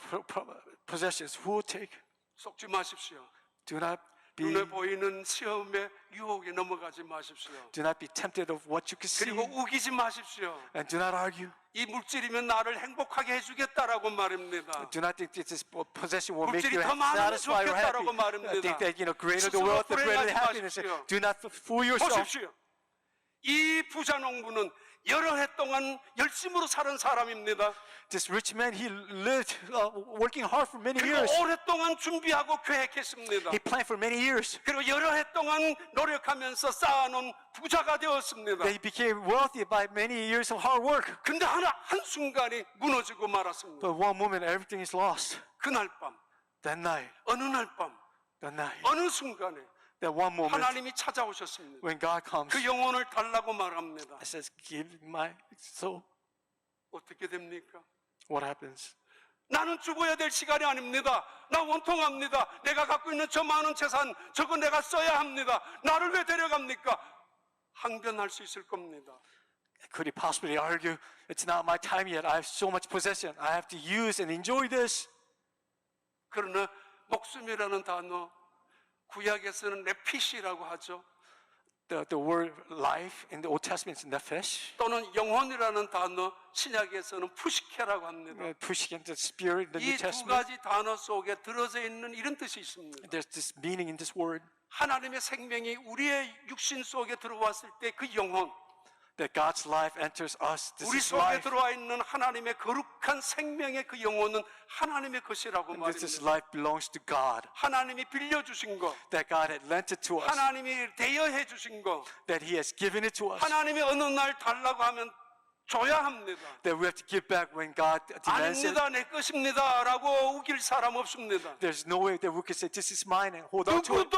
possessions, who will take? 속지 마십시오. Do not be. 눈에 보이는 시험의 유혹에 넘어가지 마십시오. Do not be tempted of what you can see, 그리고 우기지 마십시오. and do not argue. 이 물질이면 나를 행복하게 해주겠다라고 말입니다. Do not think that this possession will make you 물질이 더 많으면 satisfied or happy. 좋겠다라고 말입니다. I think that greater the 스스로 wealth, the greater the 불행하지 happiness. 마십시오. Do not fool yourself. 보십시오. 이 부자 농부는 여러 해 동안 열심으로 사는 사람입니다. This rich man, he lived working hard for many 그리고 years. 오랫동안 준비하고 계획했습니다. He planned for many years. 그리고 여러 해 동안 노력하면서 쌓아놓은 부자가 되었습니다. That he became wealthy by many years of hard work. 근데 한순간에 무너지고 말았습니다. But one moment, everything is lost. 그날 밤, That night, 어느 날 밤, that night, 어느 순간에 that one moment, 하나님이 찾아오셨습니다. when God comes, 그 영혼을 달라고 말합니다. and says, "Give my soul." 어떻게 됩니까? What happens? 나는 죽어야 될 시간이 아닙니다. 나 원통합니다. 내가 갖고 있는 저 많은 재산, 저거 내가 써야 합니다. 나를 왜 데려갑니까? 항변할 수 있을 겁니다. Could he possibly argue, "It's not my time yet. I have so much possession. I have to use and enjoy this"? 그러나 목숨이라는 단어, 구약에서는 네피시라고 하죠. The word life in the Old Testament is nephesh. 또는 영혼이라는 단어, 신약에서는 푸시케라고 합니다. Pushing into the spirit in the New 이 두 Testament. 가지 단어 속에 들어져 있는 이런 뜻이 있습니다. There's this meaning in this word 하나님의 생명이 우리의 육신 속에 들어왔을 때 그 영혼, that God's life enters us. This 우리 is 속에 life. 들어와 있는 하나님의 거룩한 생명의 그 영혼은 하나님의 것이라고 And this 말입니다. life belongs to God. 하나님이 빌려주신 것, That God had lent it to us. 하나님이 대여해 주신 것, That He has given it to us. 하나님이 어느 날 달라고 하면 줘야 합니다. That we have to give back when God demands it. 아닙니다, 내 것입니다 라고 우길 사람 없습니다. There's no way that we can say, "This is mine," and hold on to it. 누구도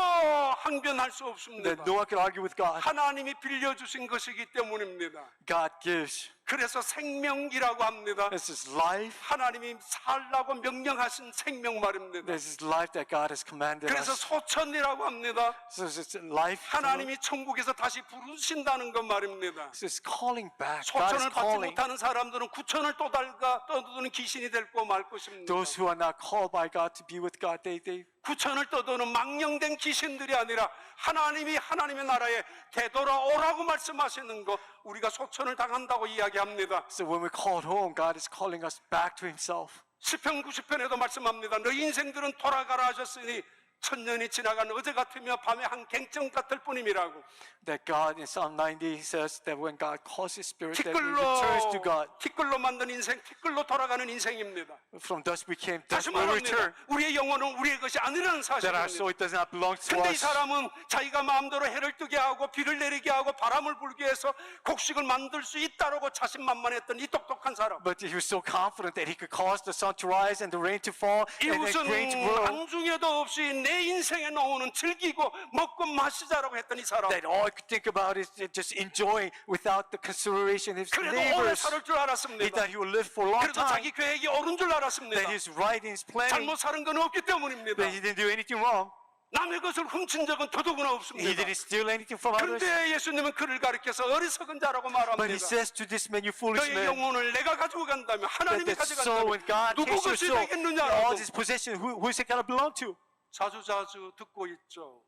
항변할 수 없습니다. That no one can argue with God. 하나님이 빌려주신 것이기 때문입니다. God gives. 그래서 생명이라고 합니다. This is life. 하나님이 살라고 명령하신 생명 말입니다. This is life that God has commanded 그래서 us. 소천이라고 합니다. So it's life. 하나님이 천국에서 다시 부르신다는 것 말입니다. This is calling back. God is 소천을 받지 calling. 못하는 사람들은 구천을 떠도는 귀신이 될고 말 것입니다. Those who are not called by God to be with God, they 구천을 떠도는 망령된 귀신들이 아니라 하나님이 하나님의 나라에 되돌아오라고 말씀하시는 거 우리가 소천을 당한다고 이야기합니다. So when we're called home, God is calling us back to Himself. 시편 90편에도 말씀합니다. 너희 인생들은 돌아가라 하셨으니 천년이 지나간 어제 같으며 밤의 한 갱점 같을 뿐임이라고. That God in Psalm 90 says that when God calls His Spirit, that He 티끌로 returns to God. 티끌로 만든 인생, 티끌로 돌아가는 인생입니다. From dust we came, 다시 dust will 말합니다. return. 우리의 영혼은 우리의 것이 아니라는 That our 사실입니다. soul does not belong to 근데 이 us. 사람은 자기가 마음대로 해를 뜨게 하고 비를 내리게 하고 바람을 불게 해서 곡식을 만들 수 있다라고 자신만만했던 이 똑똑한 사람. But he was so confident that he could cause the sun to rise and the rain to fall and the grain to 이웃은 grow. 안중에도 없이 내 인생의 노후는 즐기고 먹고 마시자라고 했던 이 사람. That all he could think about is just enjoying without the consideration of his 그래도 오래 neighbors. 살 줄 He 알았습니다. thought he would live for a long 그래도 time. 자기 계획이 옳은 줄 알았습니다. That he's right in his planning. 잘못 사는 건 없기 때문입니다. That he didn't do anything wrong. 남의 것을 훔친 적은 더더구나 He 없습니다. didn't steal anything from others. 그런데 예수님은 그를 가리켜서 어리석은 자라고 But he 말합니다. says to this man, you foolish 너의 man, 영혼을 내가 가지고 간다면 하나님이 that soul, when 가져간다면 God 누구 takes your 것이 soul, all 되겠느냐고 this possession, who is it going to belong to? 자주자주 듣고 있죠.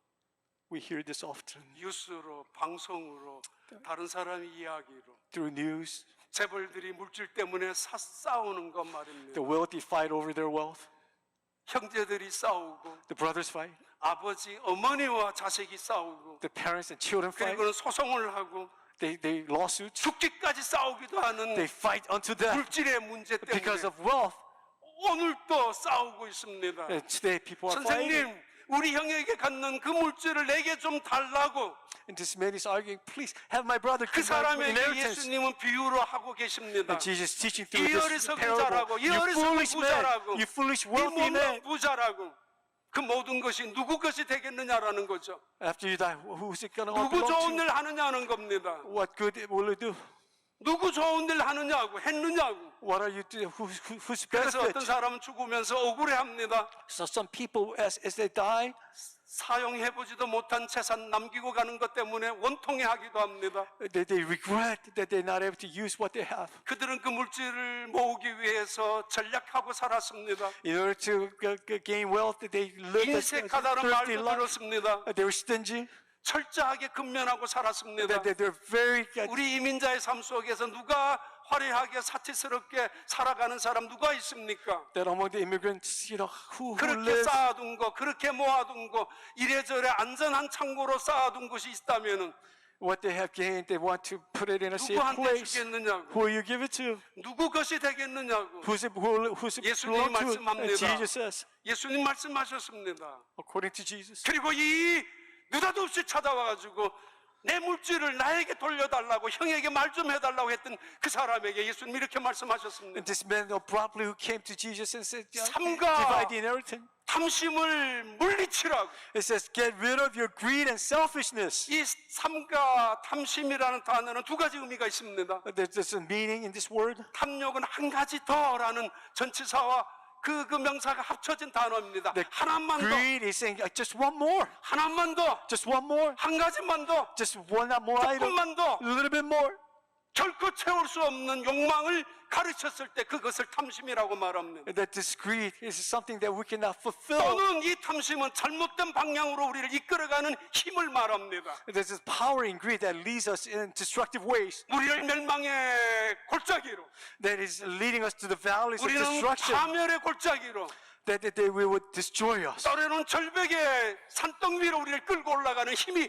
We hear this often 뉴스로, 방송으로, 다른 사람 이야기로. through news. 재벌들이 물질 때문에 싸우는 것 말입니다. The wealthy fight over their wealth. 형제들이 싸우고, The brothers fight. 아버지, 어머니와 자식이 싸우고, The parents and children fight. 그리고는 소송을 하고 They lawsuits. 죽기까지 싸우기도 하는 They fight unto death 물질의 문제 because 때문에 of wealth. 오늘도 싸우고 있습니다. And today people are fighting. 선생님, 우리 형에게 갖는 그 물질을 내게 좀 달라고. And this man is arguing, please have my brother 그 keep my 사람에게 inheritance. 예수님은 비유로 하고 계십니다. And Jesus teaching through 이 this 어리석은 parable. 자라고, 이 You 어리석은 foolish man, 부자라고, you foolish 이 wealthy 못난 man. 부자라고. 그 모든 것이 누구 것이 되겠느냐라는 거죠. After you die, who's it going to 누구 belong 좋은 to? 일 하느냐는 겁니다. What good will it do? 누구 좋은 일 하느냐고, 했느냐고. What are you doing? Who's 그래서 benefit? 어떤 사람은 죽으면서 억울해합니다. So some people, as they die, 사용해보지도 못한 재산 남기고 가는 것 때문에 원통해하기도 합니다. they regret that they're not able to use what they have. 그들은 그 물질을 모으기 위해서 전략하고 살았습니다. In order to gain wealth, they lived a 인색하다는 thrifty 말도 life. 들었습니다. They were stingy. 철저하게 근면하고 살았습니다. That they're very 우리 이민자의 삶 속에서 누가 화려하게 사치스럽게 살아가는 사람 누가 있습니까? that among the immigrants, who 그렇게 lives 쌓아둔 거, 그렇게 모아둔 거, 이래저래 안전한 창고로 쌓아둔 것이 있다면은 what they have gained, they want to put it in a safe 누구한테 place. 주겠느냐고, Who will you give it to? 누구 것이 되겠느냐고. Who's it 예수님이 belong to? 말씀합니다. And Jesus says, 예수님 말씀하셨습니다. according to Jesus. 그리고 이 느닷없이 찾아와가지고 내 물질을 나에게 돌려달라고, 형에게 말 좀 해달라고 했던 그 사람에게 예수님이 이렇게 말씀하셨습니다. And this man abruptly who came to Jesus and said, 삼가 divide the inheritance. 탐심을 물리치라고. It says, get rid of your greed and selfishness. 이 삼가 탐심이라는 단어는 두 가지 의미가 있습니다. There's a meaning in this word. 탐욕은 한 가지 더라는 전치사와 그 명사가 합쳐진 단어입니다. The 하나만 더, greed is saying, just one more, 하나만 더, just one more, 한 가지만 더, just one more item, 조금만 더. a little bit more. 결코 채울 수 없는 욕망을 가르쳤을 때 그것을 탐심이라고 말합니다. That this greed is something that we cannot fulfill. 또는 이 탐심은 잘못된 방향으로 우리를 이끌어가는 힘을 말합니다. There's this power in greed that leads us in destructive ways, 우리를 멸망의 골짜기로, that is leading us to the valleys of 우리는 destruction, 파멸의 골짜기로, that they will destroy us. 때로는 절벽의 산떡 위로 우리를 끌고 올라가는 힘이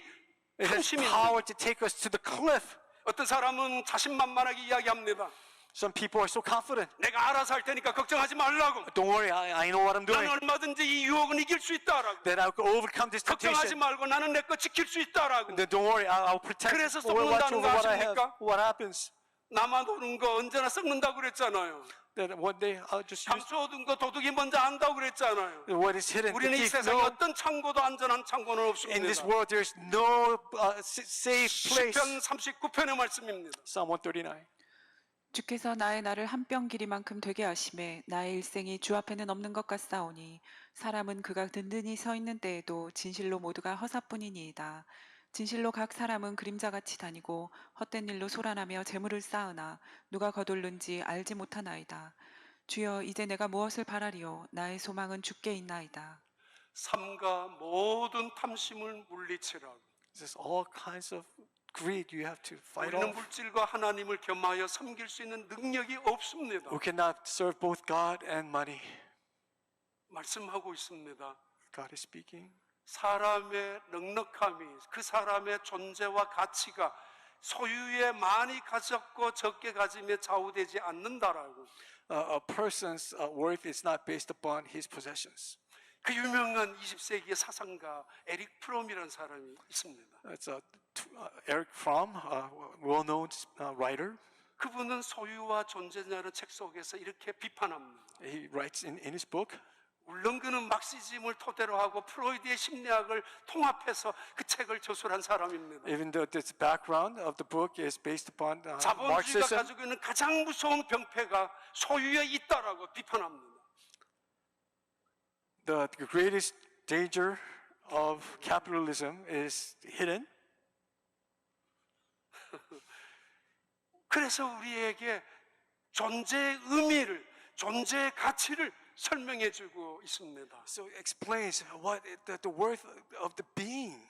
It has 탐심입니다. power to take us to the cliff. 어떤 사람은 자신만만하게 이야기합니다. Some people are so confident. 내가 알아서 할 테니까 걱정하지 말라고. Don't worry, I know what I'm doing. 나는 얼마든지 이 유혹은 이길 수 있다라고. That I will overcome this 걱정하지 temptation. 말고 나는 내 거 지킬 수 있다라고. Then don't worry, I'll protect. 그래서 We'll watch 썩는다는 over 거 what I have. 아십니까? What happens? 남아 도는 거 언제나 썩는다고 그랬잖아요. That one day I'll just use 감춰둔 거 도둑이 먼저 안다고 그랬잖아요. what is hidden. The 우리는 이 thief 세상에 knows. 어떤 창고도 안전한 창고는 In this 없습니다. world, there's no safe place. 시편 39편의 말씀입니다. Psalm 139. 주께서 나의 날을 한 뼘 길이만큼 되게 하심에 나의 일생이 주 앞에는 없는 것 같사오니 사람은 그가 든든히 서 있는 때에도 진실로 모두가 허사뿐이니이다. 진실로 각 사람은 그림자같이 다니고 헛된 일로 소란하며 재물을 쌓으나 누가 거둘는지 알지 못하나이다. 주여 이제 내가 무엇을 바라리요 나의 소망은 주께 있나이다. 삼가 모든 탐심을 물리치라고. There's all kinds of greed you have to fight 우리는 off. 물질과 하나님을 겸하여 섬길 수 있는 능력이 없습니다. We cannot serve both God and money. 말씀하고 있습니다. God is speaking. 사람의 넉넉함이 그 사람의 존재와 가치가 소유에 많이 가졌고 적게 가짐에 좌우되지 않는다라고. A person's worth is not based upon his possessions. 그 유명한 20세기의 사상가 에릭 프롬이라는 사람이 있습니다. It's Eric Fromm, a well-known writer. 그분은 소유와 존재냐는 책 속에서 이렇게 비판합니다. He writes in his book, 물론 그는 막시즘을 토대로 하고 프로이드의 심리학을 통합해서 그 책을 저술한 사람입니다. even though the background of the book is based upon 자본주의가 Marxism, 가지고 있는 가장 무서운 병폐가 소유에 있다라고 비판합니다. the greatest danger of capitalism is hidden. 그래서 우리에게 존재의 의미를, 존재의 가치를 설명해 주고 있습니다. So it explains what the worth of the being.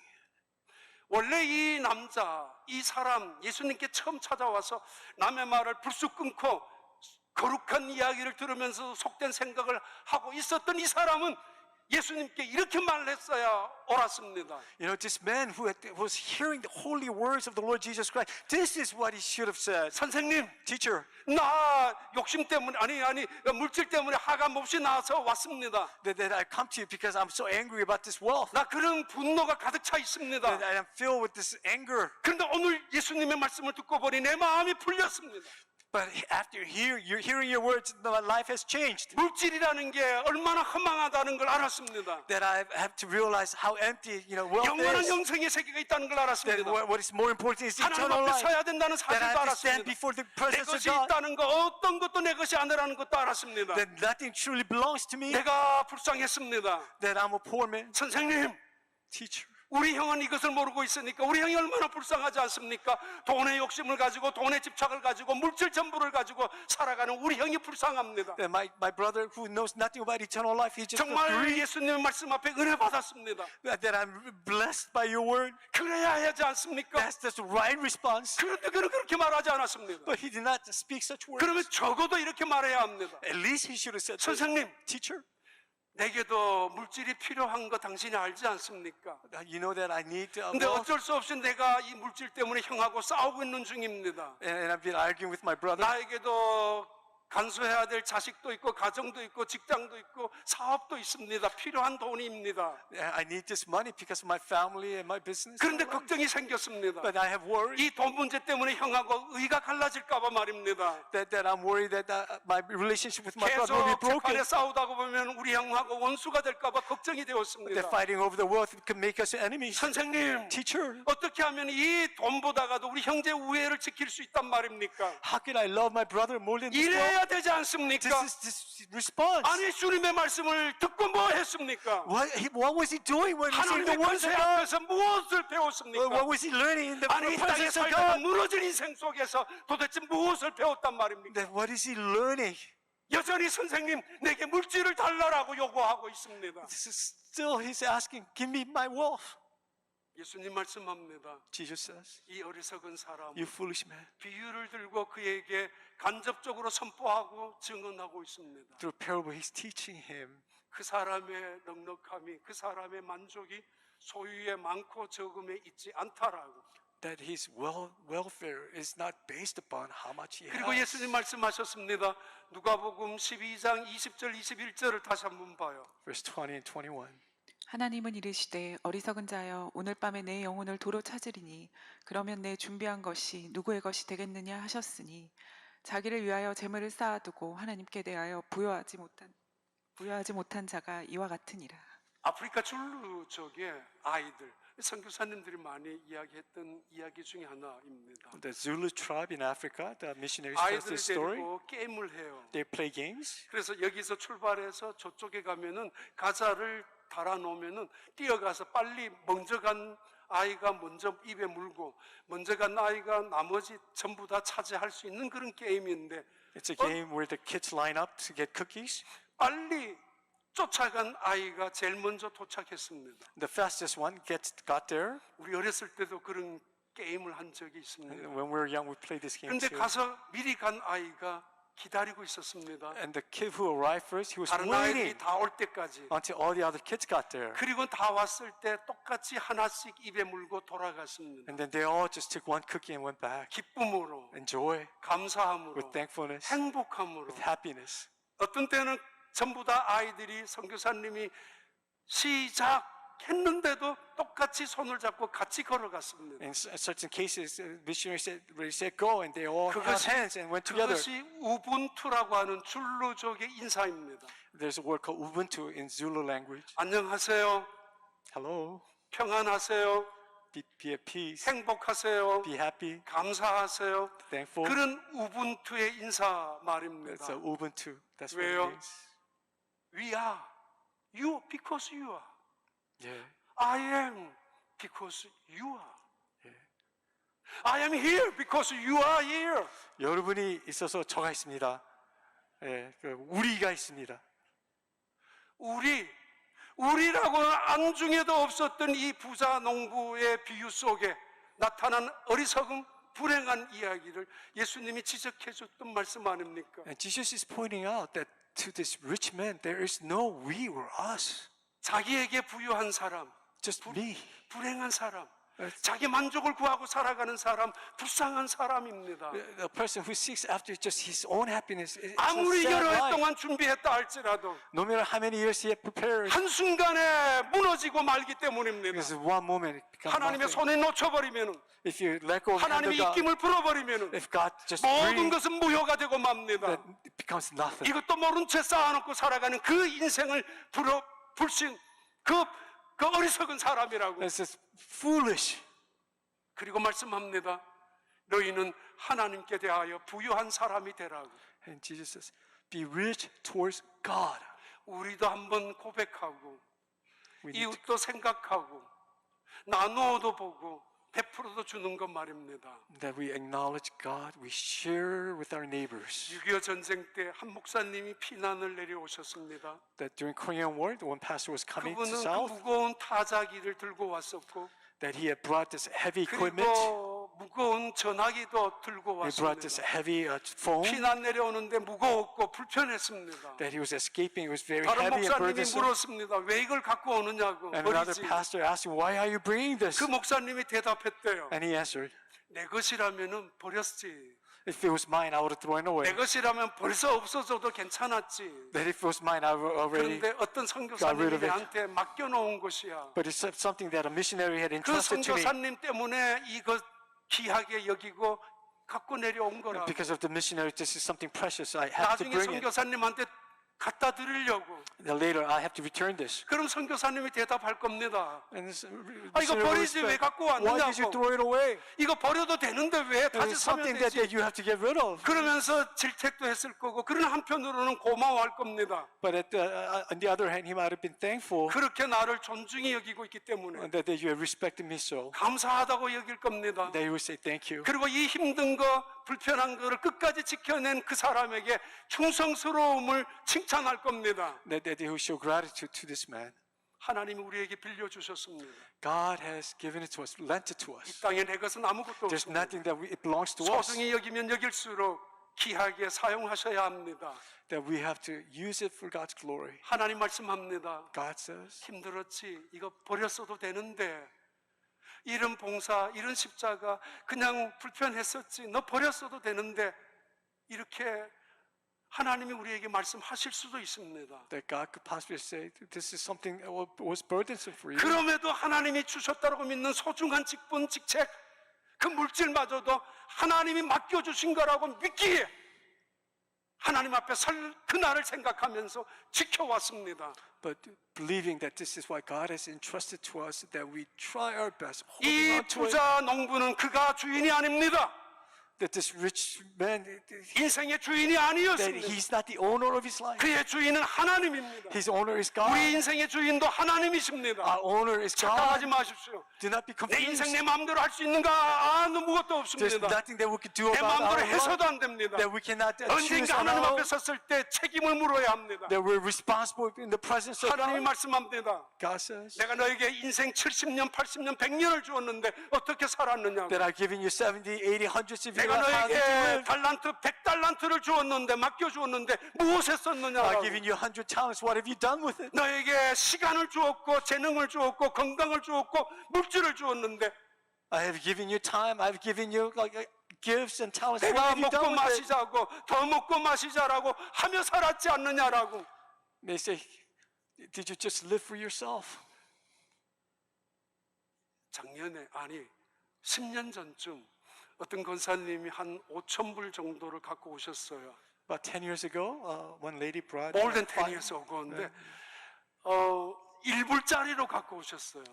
원래 이 남자, 이 사람, 예수님께 처음 찾아와서 남의 말을 불쑥 끊고 거룩한 이야기를 들으면서 속된 생각을 하고 있었던 이 사람은 예수님께 이렇게 말했어야 옳았습니다. You know, this man who was hearing the holy words of the Lord Jesus Christ, this is what he should have said. 선생님, Teacher, 나 욕심 때문에 아니 물질 때문에 하감 없이 나와서 왔습니다. that I come to you because I'm so angry about this wealth. 나 그런 분노가 가득 차 있습니다. That I'm filled with this anger. 그런데 오늘 예수님의 말씀을 듣고 보니 내 마음이 풀렸습니다. But after you're hearing your words, my life has changed. 물질이라는 게 얼마나 허망하다는 걸 알았습니다. That I have to realize how empty, wealth 영원한 is. 영생의 세계가 있다는 걸 That 알았습니다. what is more important is 하나님 eternal 앞에 life. 서야 된다는 That I 사실도 have to stand 알았습니다. before the 내 presence of 것이 God. 있다는 거 어떤 것도 내 것이 아니라는 것도 알았습니다. That nothing truly belongs to me. 내가 불쌍했습니다. That I'm a poor man. 선생님, Teacher, 우리 형은 이것을 모르고 있으니까 우리 형이 얼마나 불쌍하지 않습니까? 돈의 욕심을 가지고 돈의 집착을 가지고 물질 전부를 가지고 살아가는 우리 형이 불쌍합니다. that my brother who knows nothing about eternal life, he just 정말 agreed 예수님의 말씀 앞에 은혜 받았습니다. that I'm blessed by your word. 그래야 하지 않습니까? That's the right response. 그런데 그는 그렇게 말하지 않았습니다. But he did not speak such words. 그러면 적어도 이렇게 말해야 합니다. At least he should have said, 선생님, Teacher, 내게도 물질이 필요한 거 당신이 알지 않습니까? you know that I need 근데 wealth. 어쩔 수 없이 내가 이 물질 때문에 형하고 싸우고 있는 중입니다. And I've been arguing with my brother. 나에게도 간수해야 될 자식도 있고 가정도 있고 직장도 있고 사업도 있습니다. 필요한 돈입니다. I need this money because of my family and my business. 그런데 걱정이 생겼습니다. But I have worried 이 돈 문제 때문에 형하고 의가 갈라질까 봐 말입니다. that I'm worried that my relationship with my brother 계속 will be broken. 재판에 싸우다가 보면 우리 형하고 원수가 될까 봐 걱정이 되었습니다. That fighting over the wealth could make us enemies. 선생님, Teacher, 어떻게 하면 이 돈보다가도 우리 형제 우애를 지킬 수 있단 말입니까? how can I love my brother more than this wealth? 이래야 되지 않습니까? This response. 아니 주님의 말씀을 듣고 뭐 했습니까? What was he doing when he received the 하나님의 words 권세 of God? 앞에서 무엇을 배웠습니까? What was he learning in the 아니 이 땅에 presence of 살다가 God? 무너진 인생 속에서 도대체 무엇을 배웠단 말입니까? That what is he learning? 여전히 선생님 내게 물질을 달라라고 요구하고 있습니다. This is still he's asking, give me my wealth. 예수님 말씀합니다. Jesus says, 이 어리석은 사람 you foolish man. 비유를 들고 그에게 간접적으로 선포하고 증언하고 있습니다. Through parable, he's teaching him 그 사람의 넉넉함이 그 사람의 만족이 소유에 많고 적음에 있지 않다라고. that his welfare is not based upon how much he 그리고 has. 예수님 말씀하셨습니다. 누가복음 12장 20절 21절을 다시 한번 봐요. Verse 20 and 21. 하나님은 이르시되 어리석은 자여 오늘 밤에 내 영혼을 도로 찾으리니 그러면 내 준비한 것이 누구의 것이 되겠느냐 하셨으니 자기를 위하여 재물을 쌓아두고 하나님께 대하여 부여하지 못한 자가 이와 같으니라. 아프리카 줄루 쪽에 아이들 선교사님들이 많이 이야기했던 이야기 중에 하나입니다. The Zulu tribe in Africa, the missionaries tell 아이들을 this story. 데리고 게임을 해요. They play games. 그래서 여기서 출발해서 저쪽에 가면은 가자를 달아놓으면은 뛰어가서 빨리 먼저 간 아이가 먼저 입에 물고 먼저 간 아이가 나머지 전부 다 차지할 수 있는 그런 게임인데 It's a game where the kids line up to get cookies. 빨리 쫓아간 아이가 제일 먼저 도착했습니다. The fastest one got there. 우리 어렸을 때도 그런 게임을 한 적이 있습니다. When we were young, we played this game 그런데 too. 가서 미리 간 아이가 기다리고 있었습니다. And the kid who arrived first, he was 다른 아이들이 waiting 다 올 때까지. until all the other kids got there. 그리고 다 왔을 때 똑같이 하나씩 입에 물고 돌아갔습니다. And then they all just took one cookie and went back. 기쁨으로, And joy, 감사함으로, with thankfulness, 행복함으로. with happiness. 어떤 때는 전부 다 아이들이 선교사님이 시작했는데도 똑같이 손을 잡고 같이 걸어갔습니다. In certain cases, the missionary said go, and they all held 그것이- hands and went together. 그것이 우분투라고 하는 줄로족의 인사입니다. There's a word called Ubuntu in Zulu language. 안녕하세요. Hello, 평안하세요. be at peace, 행복하세요. be happy, 감사하세요. thankful. 그런 우분투의 인사 말입니다. It's a Ubuntu. That's what 왜요? it means. We are you because you are. Yeah. I am because you are. 예. I am here because you are here. 여러분이 있어서 저가 있습니다. 예, 우리가 있습니다. 우리라고는 안중에도 없었던 이 부자 농부의 비유 속에 나타난 어리석음, 불행한 이야기를 예수님이 지적해 줬던 말씀 아닙니까? And Jesus is pointing out that to this rich man, there is no we or us. 자기에게 부유한 사람, Just me. 불행한 사람, 자기 만족을 구하고 살아가는 사람, 불쌍한 사람입니다. The person who seeks after just his own happiness is a 아무리 sad 여러 해 life. 동안 준비했다 할지라도 No matter how many years he had prepared, 한순간에 무너지고 말기 때문입니다. because one moment it becomes 하나님의 nothing. 손에 놓쳐버리면, If you let go of the hand 하나님의 of God, 입김을 불어버리면 if God just 모든 breathes, 것은 무효가 되고 맙니다. that it becomes nothing. 이것도 모른 채 쌓아놓고 살아가는 그 인생을 불신 그 어리석은 사람이라고. It's just foolish. 그리고 말씀합니다. 너희는 하나님께 대하여 부유한 사람이 되라고. And Jesus says, be rich towards God. 우리도 한번 고백하고 We need to, 이웃도 생각하고 나누어도 보고 베풀어도 주는 것 말입니다. that we acknowledge God, we share with our neighbors. 6.25 전쟁 때 한 목사님이 피난을 내려오셨습니다. That during Korean War, the one pastor was coming to 그분은 그 South, 무거운 타자기를 들고 왔었고 that he had brought this heavy equipment. 그리고 무거운 전화기도 들고 He brought this 왔습니다. heavy phone. 피난 내려오는데 무거웠고 불편했습니다. That he was escaping. It was very 다른 heavy and 목사님이 burdensome. 물었습니다. 왜 이걸 갖고 오느냐고. And another 버리지. pastor asked him, why are you bringing this? 그 목사님이 대답했대요. And he answered, 내 것이라면은 버렸지. if it was mine, I would have thrown it away. 내 것이라면 벌써 없어져도 괜찮았지. That if it was mine, I would already. 그런데 어떤 got rid 선교사님이 of it. 나한테 맡겨놓은 것이야. But it's something that a missionary had 그 entrusted to me. 선교사님 때문에 이것 귀하게 여기고 갖고 내려온 거라. Because of the missionary, this is something precious. I have to 나중에 bring it. 선교사님한테 갖다 드리려고. Then later, I have to return this. 그럼 선교사님이 대답할 겁니다. And this, 아, 이거 missionary will 버리지 왜 respect, 갖고 why did you 왔느냐고. throw it away? 이거 버려도 되는데 왜 And 다시 it's 사면 something that 되지. you have to get rid of. 그러면서 질책도 했을 거고 그런 한편으로는 고마워할 겁니다. But on the other hand, he might have been thankful 그렇게 나를 존중히 여기고 있기 때문에 that you have respected me so. 감사하다고 여길 겁니다. They would say thank you. 그리고 이 힘든 거 불편한 거를 끝까지 지켜낸 그 사람에게 충성스러움을 칭찬할 겁니다. That they will show gratitude to this man. 하나님이 우리에게 빌려주셨습니다. God has given it to us, lent it to 이 us. 땅에 내 것은 아무것도 There's 없습니다. nothing that it belongs to us. 소중히 여기면 여길수록 귀하게 사용하셔야 합니다. That we have to use it for God's glory. 하나님 말씀합니다. God says, 힘들었지. 이거 버렸어도 되는데 이런 봉사, 이런 십자가 그냥 불편했었지. 너 버렸어도 되는데 이렇게 하나님이 우리에게 말씀하실 수도 있습니다. that God could possibly say, this is something that was burdensome for you. 그럼에도 하나님이 주셨다고 믿는 소중한 직분, 직책, 그 물질마저도 하나님이 맡겨주신 거라고 믿기에 하나님 앞에 설 그날을 생각하면서 지켜왔습니다. But believing that this is what God has entrusted to us, that we try our best, holding 이 on to it, 부자 농부는 그가 주인이 아닙니다. that this rich man, 인생의 주인이 that 아니었습니다. he's not the owner of his life. 그의 주인은 하나님입니다. His owner is God. 우리 인생의 주인도 하나님이십니다. Our owner is 착각하지 God. 마십시오. Do not be 내 인생 confused. 내 마음대로 할 수 있는가? 아무것도 There's 없습니다. nothing that we could do 내 about 마음대로 our 해서도 life, 안 됩니다. that we cannot choose 언젠가 on 하나님 our 앞에 own, 섰을 때 책임을 물어야 합니다. that we're responsible in the presence of 하나님이 God. 말씀합니다. God says 내가 너에게 인생 70년, 80년, 100년을 주었는데 어떻게 살았느냐고. that I've given you 70, 80, hundreds of years 내가 you 100 너에게 달란트 100달란트를 주었는데 맡겨주었는데 무엇에 I've 썼느냐라고. given you 100 talents. What have you done with it? 너에게 시간을 주었고 재능을 주었고 건강을 주었고 물질을 주었는데 I have given you time. I've given you gifts and talents. What 내가 have you 먹고 done with it? 마시자고 더 먹고 마시자라고 하며 살았지 않느냐라고. They say, did you just live for yourself? 작년에 아니 10년 전쯤 어떤 권사님이 한 5,000불 정도를 갖고 오셨어요. About 10 years ago, one lady brought More than 10 five- years ago인데 1불짜리로 갖고 오셨어요.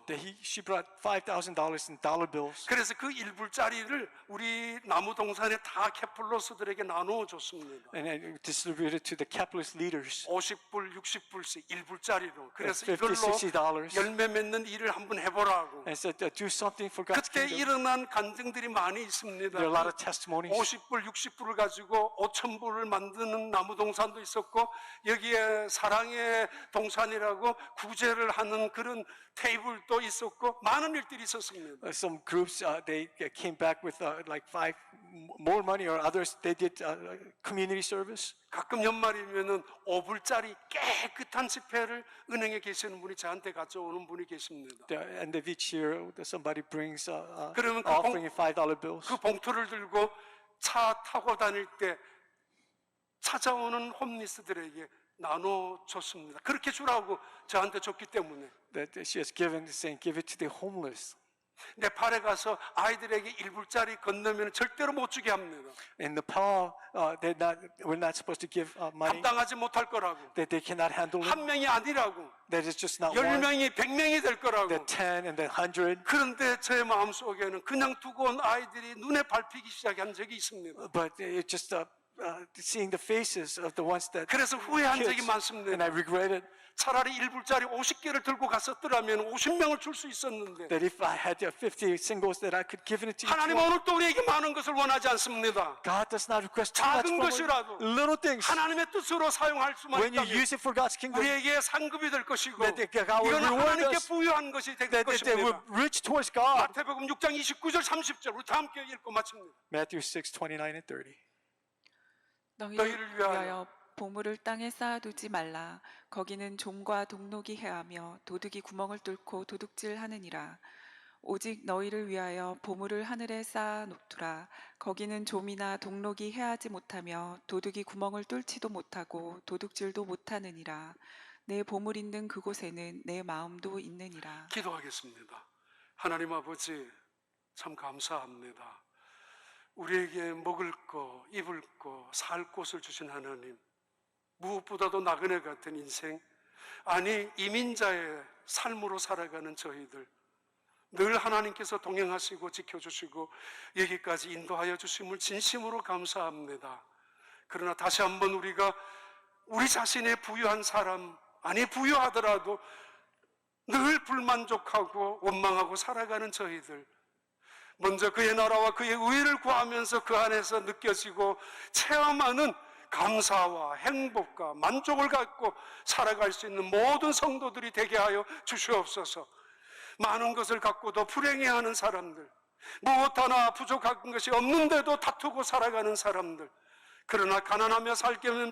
she brought $5,000 in dollar bills. 그래서 그 1불짜리를 우리 나무동산에 다 케플로스들에게 나누어 줬습니다. And then distributed to the capitalist leaders. 50불, 60불씩 1불짜리로. 그래서 $50, 이걸로 $60. 열매 맺는 일을 한번 해보라고. And said, do something for God's 그때 kingdom. 일어난 간증들이 많이 있습니다. There are a lot of testimonies. 50불, 60불을 가지고 5,000불을 만드는 나무동산도 있었고 여기에 사랑의 동산이라고 구제를 하는 그런 테이블도 있었고 많은 일들이 있었습니다. Some groups, they came back with like more money, or others, they did community service. 가끔 연말이면은 5불짜리 깨끗한 지폐를 은행에 계시는 분이 저한테 가져오는 분이 계십니다. And each year, somebody brings 그러면 그 offering in $5 bills. 그 봉투를 들고 차 타고 다닐 때 찾아오는 홈리스들에게 나눠줬습니다. 그렇게 주라고 저한테 줬기 때문에. That she has given, saying, give it to the homeless. 네팔에 가서 아이들에게 1불짜리 건너면 절대로 못 주게 합니다. In Nepal, we're not supposed to give money 감당하지 못할 거라고. that they cannot handle it. 한 명이 아니라고. That is just not one. 10명이 100명이 될 거라고. That 10 and then 100. 그런데 제 마음속에는 그냥 두고 온 아이들이 눈에 밟히기 시작한 적이 있습니다. But it's just seeing the faces of the ones that 그래서 후회한 적이 kids, 많습니다. and I regret it. 차라리 1불짜리 50개를 들고 갔었더라면 50명을 줄 수 있었는데 That if I had 50 singles, that I could give it to each 하나님 one. 오늘도 우리에게 많은 것을 원하지 않습니다. God does not request too much 작은 from 것이라도 us. Little things. 하나님의 뜻으로 사용할 수만 When you 있다면 use it for God's kingdom, 우리에게 상급이 될 것이고 that God will 이거는 reward 하나님께 us. 부유한 것이 될 that they were 것입니다. rich towards God. 마태복음 6장 29절 30절 우리 다 함께 읽고 마칩니다. Matthew 6:29 and 30. 너희를 위하여 보물을 땅에 쌓아두지 말라. 거기는 좀과 동록이 해하며 도둑이 구멍을 뚫고 도둑질하느니라. 오직 너희를 위하여 보물을 하늘에 쌓아놓두라. 거기는 좀이나 동록이 해하지 못하며 도둑이 구멍을 뚫지도 못하고 도둑질도 못하느니라. 내 보물 있는 그곳에는 내 마음도 있느니라. 기도하겠습니다. 하나님 아버지 참 감사합니다. 우리에게 먹을 거, 입을 거, 살 곳을 주신 하나님, 무엇보다도 나그네 같은 인생, 아니 이민자의 삶으로 살아가는 저희들 늘 하나님께서 동행하시고 지켜주시고 여기까지 인도하여 주심을 진심으로 감사합니다. 그러나 다시 한번 우리가 우리 자신의 부유한 사람, 아니 부유하더라도 늘 불만족하고 원망하고 살아가는 저희들, 먼저 그의 나라와 그의 의를 구하면서 그 안에서 느껴지고 체험하는 감사와 행복과 만족을 갖고 살아갈 수 있는 모든 성도들이 되게 하여 주시옵소서. 많은 것을 갖고도 불행해하는 사람들, 무엇 하나 부족한 것이 없는데도 다투고 살아가는 사람들, 그러나 가난하며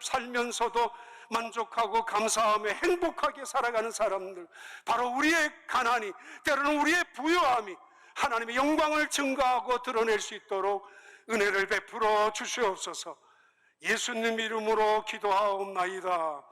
살면서도 만족하고 감사하며 행복하게 살아가는 사람들, 바로 우리의 가난이, 때로는 우리의 부유함이 하나님의 영광을 증거하고 드러낼 수 있도록 은혜를 베풀어 주시옵소서. 예수님 이름으로 기도하옵나이다.